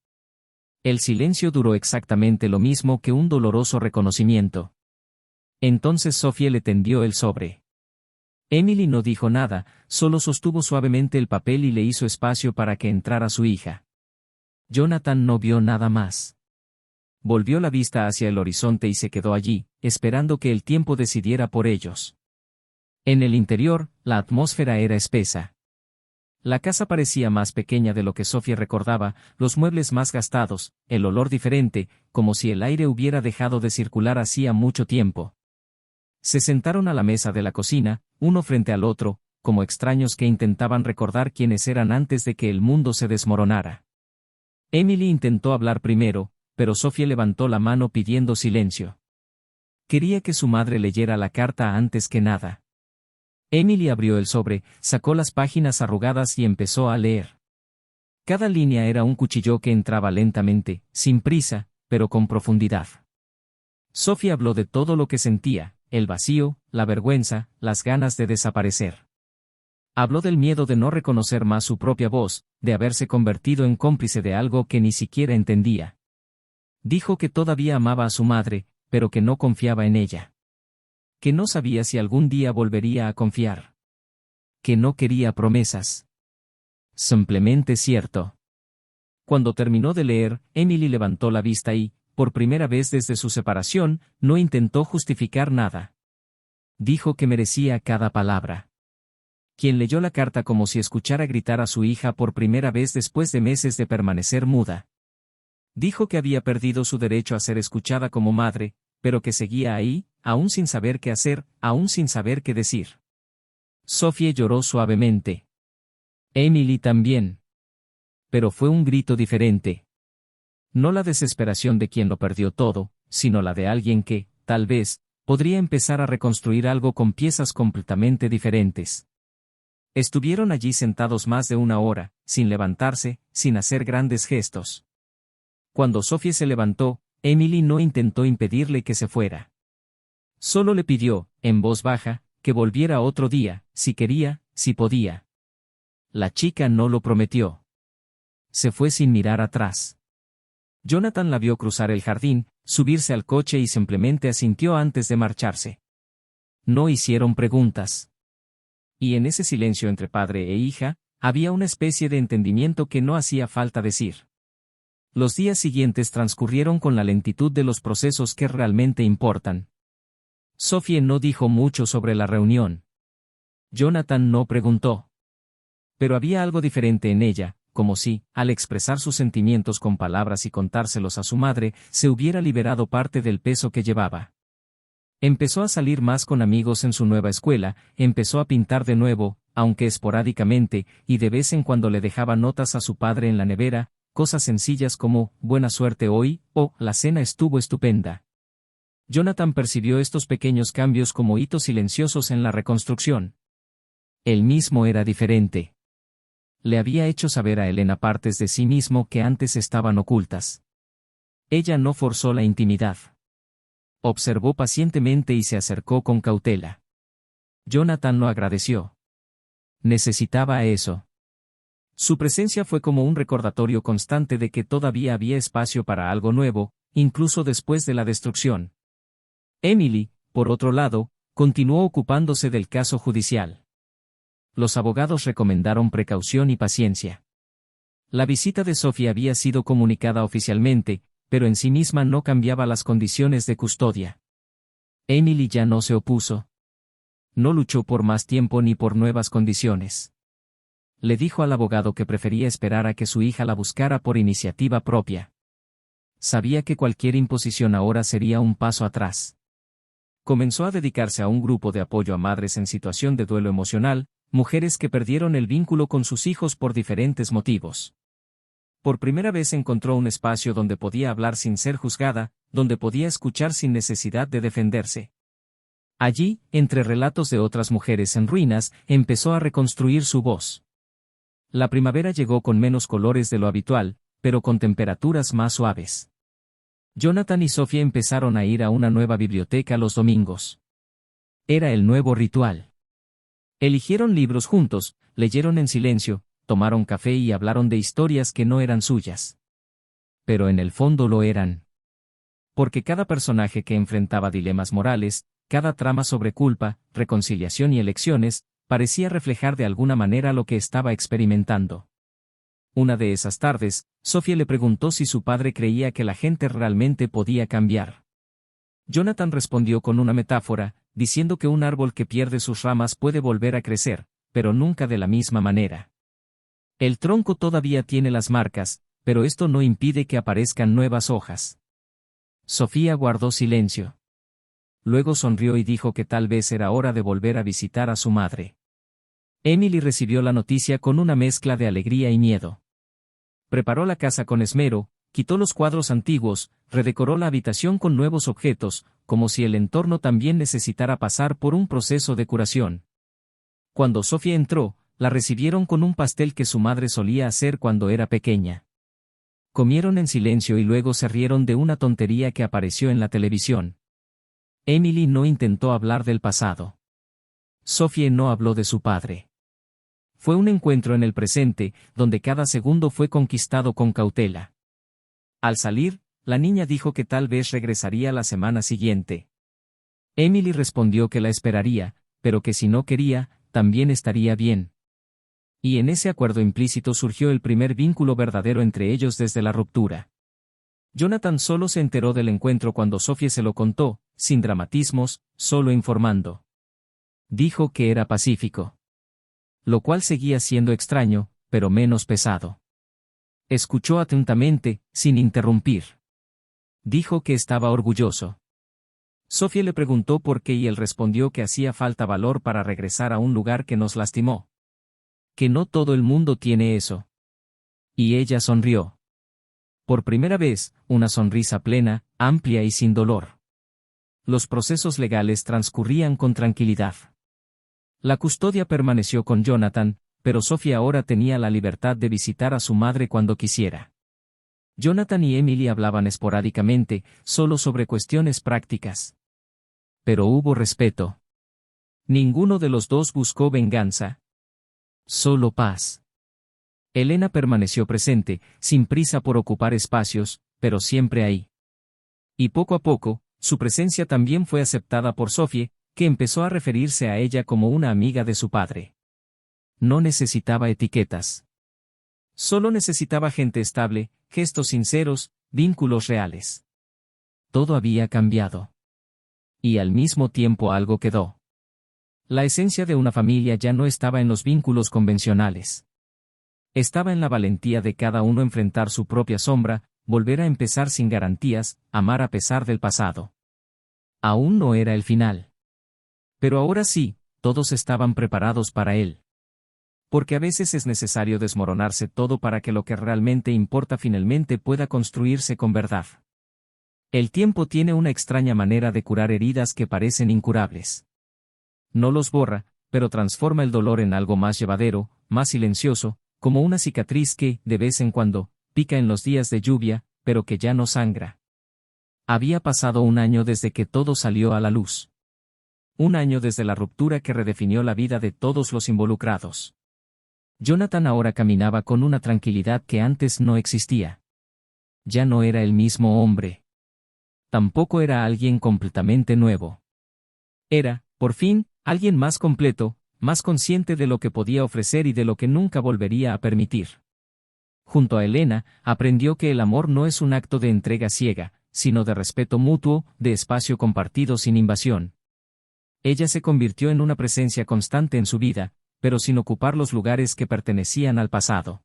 S1: El silencio duró exactamente lo mismo que un doloroso reconocimiento. Entonces Sophie le tendió el sobre. Emily no dijo nada, solo sostuvo suavemente el papel y le hizo espacio para que entrara su hija. Jonathan no vio nada más. Volvió la vista hacia el horizonte y se quedó allí, esperando que el tiempo decidiera por ellos. En el interior, la atmósfera era espesa. La casa parecía más pequeña de lo que Sofía recordaba, los muebles más gastados, el olor diferente, como si el aire hubiera dejado de circular hacía mucho tiempo. Se sentaron a la mesa de la cocina, uno frente al otro, como extraños que intentaban recordar quiénes eran antes de que el mundo se desmoronara. Emily intentó hablar primero, pero Sofía levantó la mano pidiendo silencio. Quería que su madre leyera la carta antes que nada. Emily abrió el sobre, sacó las páginas arrugadas y empezó a leer. Cada línea era un cuchillo que entraba lentamente, sin prisa, pero con profundidad. Sofía habló de todo lo que sentía, el vacío, la vergüenza, las ganas de desaparecer. Habló del miedo de no reconocer más su propia voz, de haberse convertido en cómplice de algo que ni siquiera entendía. Dijo que todavía amaba a su madre, pero que no confiaba en ella. Que no sabía si algún día volvería a confiar. Que no quería promesas. Simplemente cierto. Cuando terminó de leer, Emily levantó la vista y, por primera vez desde su separación, no intentó justificar nada. Dijo que merecía cada palabra. Quien leyó la carta como si escuchara gritar a su hija por primera vez después de meses de permanecer muda. Dijo que había perdido su derecho a ser escuchada como madre, pero que seguía ahí, aún sin saber qué hacer, aún sin saber qué decir. Sophie lloró suavemente. Emily también. Pero fue un grito diferente. No la desesperación de quien lo perdió todo, sino la de alguien que, tal vez, podría empezar a reconstruir algo con piezas completamente diferentes. Estuvieron allí sentados más de una hora, sin levantarse, sin hacer grandes gestos. Cuando Sophie se levantó, Emily no intentó impedirle que se fuera. Solo le pidió, en voz baja, que volviera otro día, si quería, si podía. La chica no lo prometió. Se fue sin mirar atrás. Jonathan la vio cruzar el jardín, subirse al coche y simplemente asintió antes de marcharse. No hicieron preguntas. Y en ese silencio entre padre e hija, había una especie de entendimiento que no hacía falta decir. Los días siguientes transcurrieron con la lentitud de los procesos que realmente importan. Sophie no dijo mucho sobre la reunión. Jonathan no preguntó. Pero había algo diferente en ella, como si, al expresar sus sentimientos con palabras y contárselos a su madre, se hubiera liberado parte del peso que llevaba. Empezó a salir más con amigos en su nueva escuela, empezó a pintar de nuevo, aunque esporádicamente, y de vez en cuando le dejaba notas a su padre en la nevera, cosas sencillas como, buena suerte hoy, o, la cena estuvo estupenda. Jonathan percibió estos pequeños cambios como hitos silenciosos en la reconstrucción. Él mismo era diferente. Le había hecho saber a Elena partes de sí mismo que antes estaban ocultas. Ella no forzó la intimidad. Observó pacientemente y se acercó con cautela. Jonathan lo agradeció. Necesitaba eso. Su presencia fue como un recordatorio constante de que todavía había espacio para algo nuevo, incluso después de la destrucción. Emily, por otro lado, continuó ocupándose del caso judicial. Los abogados recomendaron precaución y paciencia. La visita de Sophie había sido comunicada oficialmente, pero en sí misma no cambiaba las condiciones de custodia. Emily ya no se opuso. No luchó por más tiempo ni por nuevas condiciones. Le dijo al abogado que prefería esperar a que su hija la buscara por iniciativa propia. Sabía que cualquier imposición ahora sería un paso atrás. Comenzó a dedicarse a un grupo de apoyo a madres en situación de duelo emocional, mujeres que perdieron el vínculo con sus hijos por diferentes motivos. Por primera vez encontró un espacio donde podía hablar sin ser juzgada, donde podía escuchar sin necesidad de defenderse. Allí, entre relatos de otras mujeres en ruinas, empezó a reconstruir su voz. La primavera llegó con menos colores de lo habitual, pero con temperaturas más suaves. Jonathan y Sophie empezaron a ir a una nueva biblioteca los domingos. Era el nuevo ritual. Eligieron libros juntos, leyeron en silencio, tomaron café y hablaron de historias que no eran suyas. Pero en el fondo lo eran. Porque cada personaje que enfrentaba dilemas morales, cada trama sobre culpa, reconciliación y elecciones, parecía reflejar de alguna manera lo que estaba experimentando. Una de esas tardes, Sophie le preguntó si su padre creía que la gente realmente podía cambiar. Jonathan respondió con una metáfora, diciendo que un árbol que pierde sus ramas puede volver a crecer, pero nunca de la misma manera. El tronco todavía tiene las marcas, pero esto no impide que aparezcan nuevas hojas. Sofía guardó silencio. Luego sonrió y dijo que tal vez era hora de volver a visitar a su madre. Emily recibió la noticia con una mezcla de alegría y miedo. Preparó la casa con esmero, quitó los cuadros antiguos, redecoró la habitación con nuevos objetos, como si el entorno también necesitara pasar por un proceso de curación. Cuando Sofía entró, la recibieron con un pastel que su madre solía hacer cuando era pequeña. Comieron en silencio y luego se rieron de una tontería que apareció en la televisión. Emily no intentó hablar del pasado. Sofía no habló de su padre. Fue un encuentro en el presente, donde cada segundo fue conquistado con cautela. Al salir, la niña dijo que tal vez regresaría la semana siguiente. Emily respondió que la esperaría, pero que si no quería, también estaría bien. Y en ese acuerdo implícito surgió el primer vínculo verdadero entre ellos desde la ruptura. Jonathan solo se enteró del encuentro cuando Sofía se lo contó, sin dramatismos, solo informando. Dijo que era pacífico. Lo cual seguía siendo extraño, pero menos pesado. Escuchó atentamente, sin interrumpir. Dijo que estaba orgulloso. Sofía le preguntó por qué y él respondió que hacía falta valor para regresar a un lugar que nos lastimó. Que no todo el mundo tiene eso. Y ella sonrió. Por primera vez, una sonrisa plena, amplia y sin dolor. Los procesos legales transcurrían con tranquilidad. La custodia permaneció con Jonathan, pero Sofía ahora tenía la libertad de visitar a su madre cuando quisiera. Jonathan y Emily hablaban esporádicamente, solo sobre cuestiones prácticas. Pero hubo respeto. Ninguno de los dos buscó venganza. Solo paz. Elena permaneció presente, sin prisa por ocupar espacios, pero siempre ahí. Y poco a poco, su presencia también fue aceptada por Sofía, que empezó a referirse a ella como una amiga de su padre. No necesitaba etiquetas. Solo necesitaba gente estable, gestos sinceros, vínculos reales. Todo había cambiado. Y al mismo tiempo algo quedó. La esencia de una familia ya no estaba en los vínculos convencionales. Estaba en la valentía de cada uno enfrentar su propia sombra, volver a empezar sin garantías, amar a pesar del pasado. Aún no era el final. Pero ahora sí, todos estaban preparados para él. Porque a veces es necesario desmoronarse todo para que lo que realmente importa finalmente pueda construirse con verdad. El tiempo tiene una extraña manera de curar heridas que parecen incurables. No los borra, pero transforma el dolor en algo más llevadero, más silencioso, como una cicatriz que, de vez en cuando, pica en los días de lluvia, pero que ya no sangra. Había pasado un año desde que todo salió a la luz. Un año desde la ruptura que redefinió la vida de todos los involucrados. Jonathan ahora caminaba con una tranquilidad que antes no existía. Ya no era el mismo hombre. Tampoco era alguien completamente nuevo. Era, por fin, alguien más completo, más consciente de lo que podía ofrecer y de lo que nunca volvería a permitir. Junto a Elena, aprendió que el amor no es un acto de entrega ciega, sino de respeto mutuo, de espacio compartido sin invasión. Ella se convirtió en una presencia constante en su vida, pero sin ocupar los lugares que pertenecían al pasado.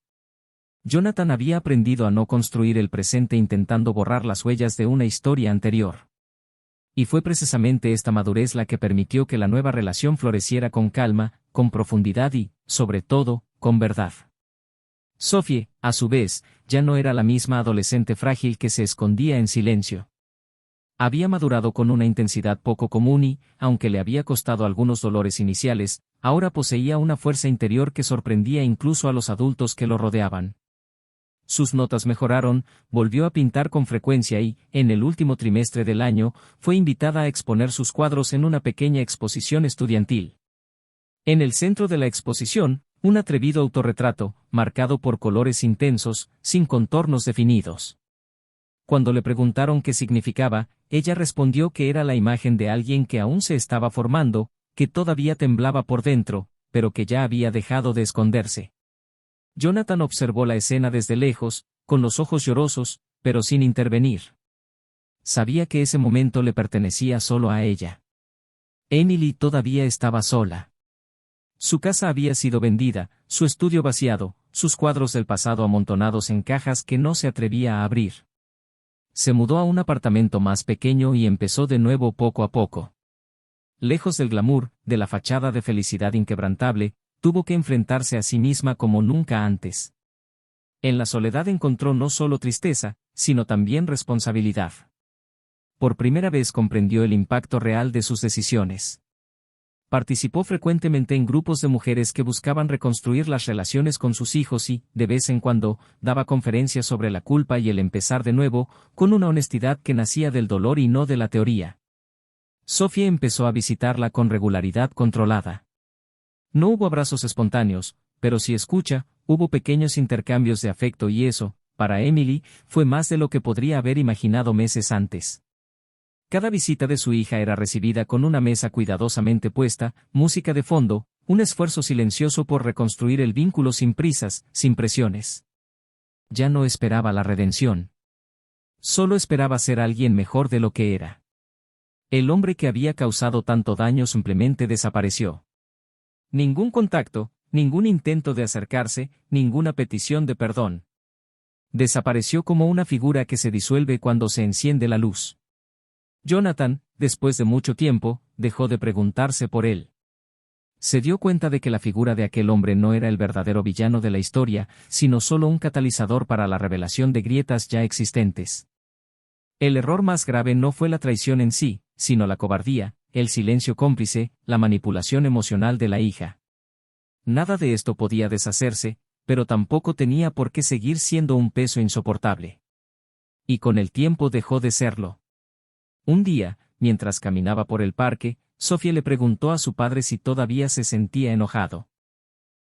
S1: Jonathan había aprendido a no construir el presente intentando borrar las huellas de una historia anterior. Y fue precisamente esta madurez la que permitió que la nueva relación floreciera con calma, con profundidad y, sobre todo, con verdad. Sofía, a su vez, ya no era la misma adolescente frágil que se escondía en silencio. Había madurado con una intensidad poco común y, aunque le había costado algunos dolores iniciales, ahora poseía una fuerza interior que sorprendía incluso a los adultos que lo rodeaban. Sus notas mejoraron, volvió a pintar con frecuencia y, en el último trimestre del año, fue invitada a exponer sus cuadros en una pequeña exposición estudiantil. En el centro de la exposición, un atrevido autorretrato, marcado por colores intensos, sin contornos definidos. Cuando le preguntaron qué significaba, ella respondió que era la imagen de alguien que aún se estaba formando, que todavía temblaba por dentro, pero que ya había dejado de esconderse. Jonathan observó la escena desde lejos, con los ojos llorosos, pero sin intervenir. Sabía que ese momento le pertenecía solo a ella. Emily todavía estaba sola. Su casa había sido vendida, su estudio vaciado, sus cuadros del pasado amontonados en cajas que no se atrevía a abrir. Se mudó a un apartamento más pequeño y empezó de nuevo poco a poco. Lejos del glamour, de la fachada de felicidad inquebrantable, tuvo que enfrentarse a sí misma como nunca antes. En la soledad encontró no solo tristeza, sino también responsabilidad. Por primera vez comprendió el impacto real de sus decisiones. Participó frecuentemente en grupos de mujeres que buscaban reconstruir las relaciones con sus hijos y, de vez en cuando, daba conferencias sobre la culpa y el empezar de nuevo, con una honestidad que nacía del dolor y no de la teoría. Sophie empezó a visitarla con regularidad controlada. No hubo abrazos espontáneos, pero si escucha, hubo pequeños intercambios de afecto y eso, para Emily, fue más de lo que podría haber imaginado meses antes. Cada visita de su hija era recibida con una mesa cuidadosamente puesta, música de fondo, un esfuerzo silencioso por reconstruir el vínculo sin prisas, sin presiones. Ya no esperaba la redención. Solo esperaba ser alguien mejor de lo que era. El hombre que había causado tanto daño simplemente desapareció. Ningún contacto, ningún intento de acercarse, ninguna petición de perdón. Desapareció como una figura que se disuelve cuando se enciende la luz. Jonathan, después de mucho tiempo, dejó de preguntarse por él. Se dio cuenta de que la figura de aquel hombre no era el verdadero villano de la historia, sino solo un catalizador para la revelación de grietas ya existentes. El error más grave no fue la traición en sí, sino la cobardía, el silencio cómplice, la manipulación emocional de la hija. Nada de esto podía deshacerse, pero tampoco tenía por qué seguir siendo un peso insoportable. Y con el tiempo dejó de serlo. Un día, mientras caminaba por el parque, Sophie le preguntó a su padre si todavía se sentía enojado.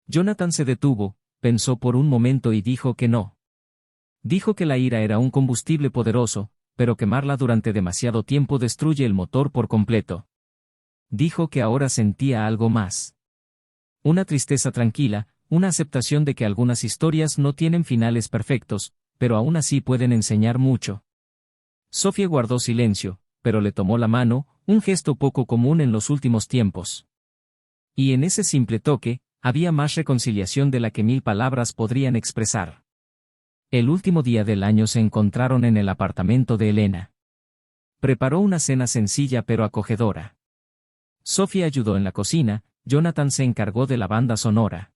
S1: Jonathan se detuvo, pensó por un momento y dijo que no. Dijo que la ira era un combustible poderoso, pero quemarla durante demasiado tiempo destruye el motor por completo. Dijo que ahora sentía algo más. Una tristeza tranquila, una aceptación de que algunas historias no tienen finales perfectos, pero aún así pueden enseñar mucho. Sophie guardó silencio, pero le tomó la mano, un gesto poco común en los últimos tiempos. Y en ese simple toque, había más reconciliación de la que 1000 palabras podrían expresar. El último día del año se encontraron en el apartamento de Elena. Preparó una cena sencilla pero acogedora. Sophie ayudó en la cocina, Jonathan se encargó de la banda sonora.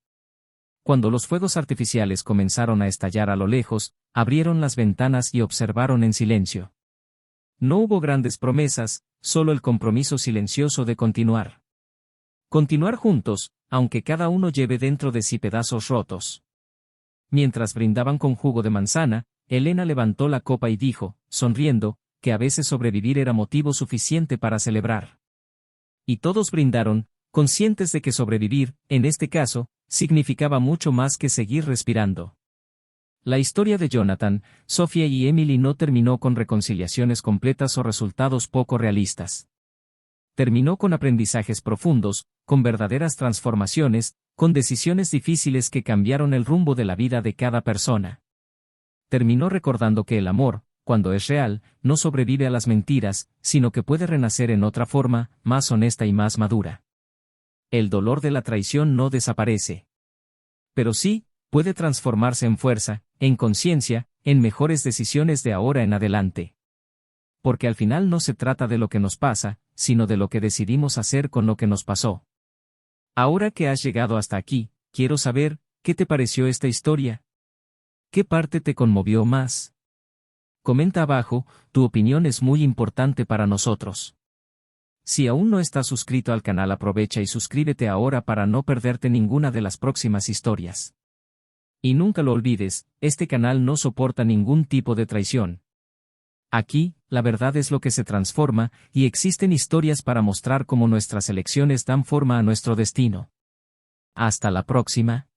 S1: Cuando los fuegos artificiales comenzaron a estallar a lo lejos, abrieron las ventanas y observaron en silencio. No hubo grandes promesas, solo el compromiso silencioso de continuar. Continuar juntos, aunque cada uno lleve dentro de sí pedazos rotos. Mientras brindaban con jugo de manzana, Elena levantó la copa y dijo, sonriendo, que a veces sobrevivir era motivo suficiente para celebrar. Y todos brindaron, conscientes de que sobrevivir, en este caso, significaba mucho más que seguir respirando. La historia de Jonathan, Sophie y Emily no terminó con reconciliaciones completas o resultados poco realistas. Terminó con aprendizajes profundos, con verdaderas transformaciones, con decisiones difíciles que cambiaron el rumbo de la vida de cada persona. Terminó recordando que el amor, cuando es real, no sobrevive a las mentiras, sino que puede renacer en otra forma, más honesta y más madura. El dolor de la traición no desaparece. Pero sí, puede transformarse en fuerza, en conciencia, en mejores decisiones de ahora en adelante. Porque al final no se trata de lo que nos pasa, sino de lo que decidimos hacer con lo que nos pasó. Ahora que has llegado hasta aquí, quiero saber, ¿qué te pareció esta historia? ¿Qué parte te conmovió más? Comenta abajo, tu opinión es muy importante para nosotros. Si aún no estás suscrito al canal, aprovecha y suscríbete ahora para no perderte ninguna de las próximas historias. Y nunca lo olvides, este canal no soporta ningún tipo de traición. Aquí, la verdad es lo que se transforma, y existen historias para mostrar cómo nuestras elecciones dan forma a nuestro destino. Hasta la próxima.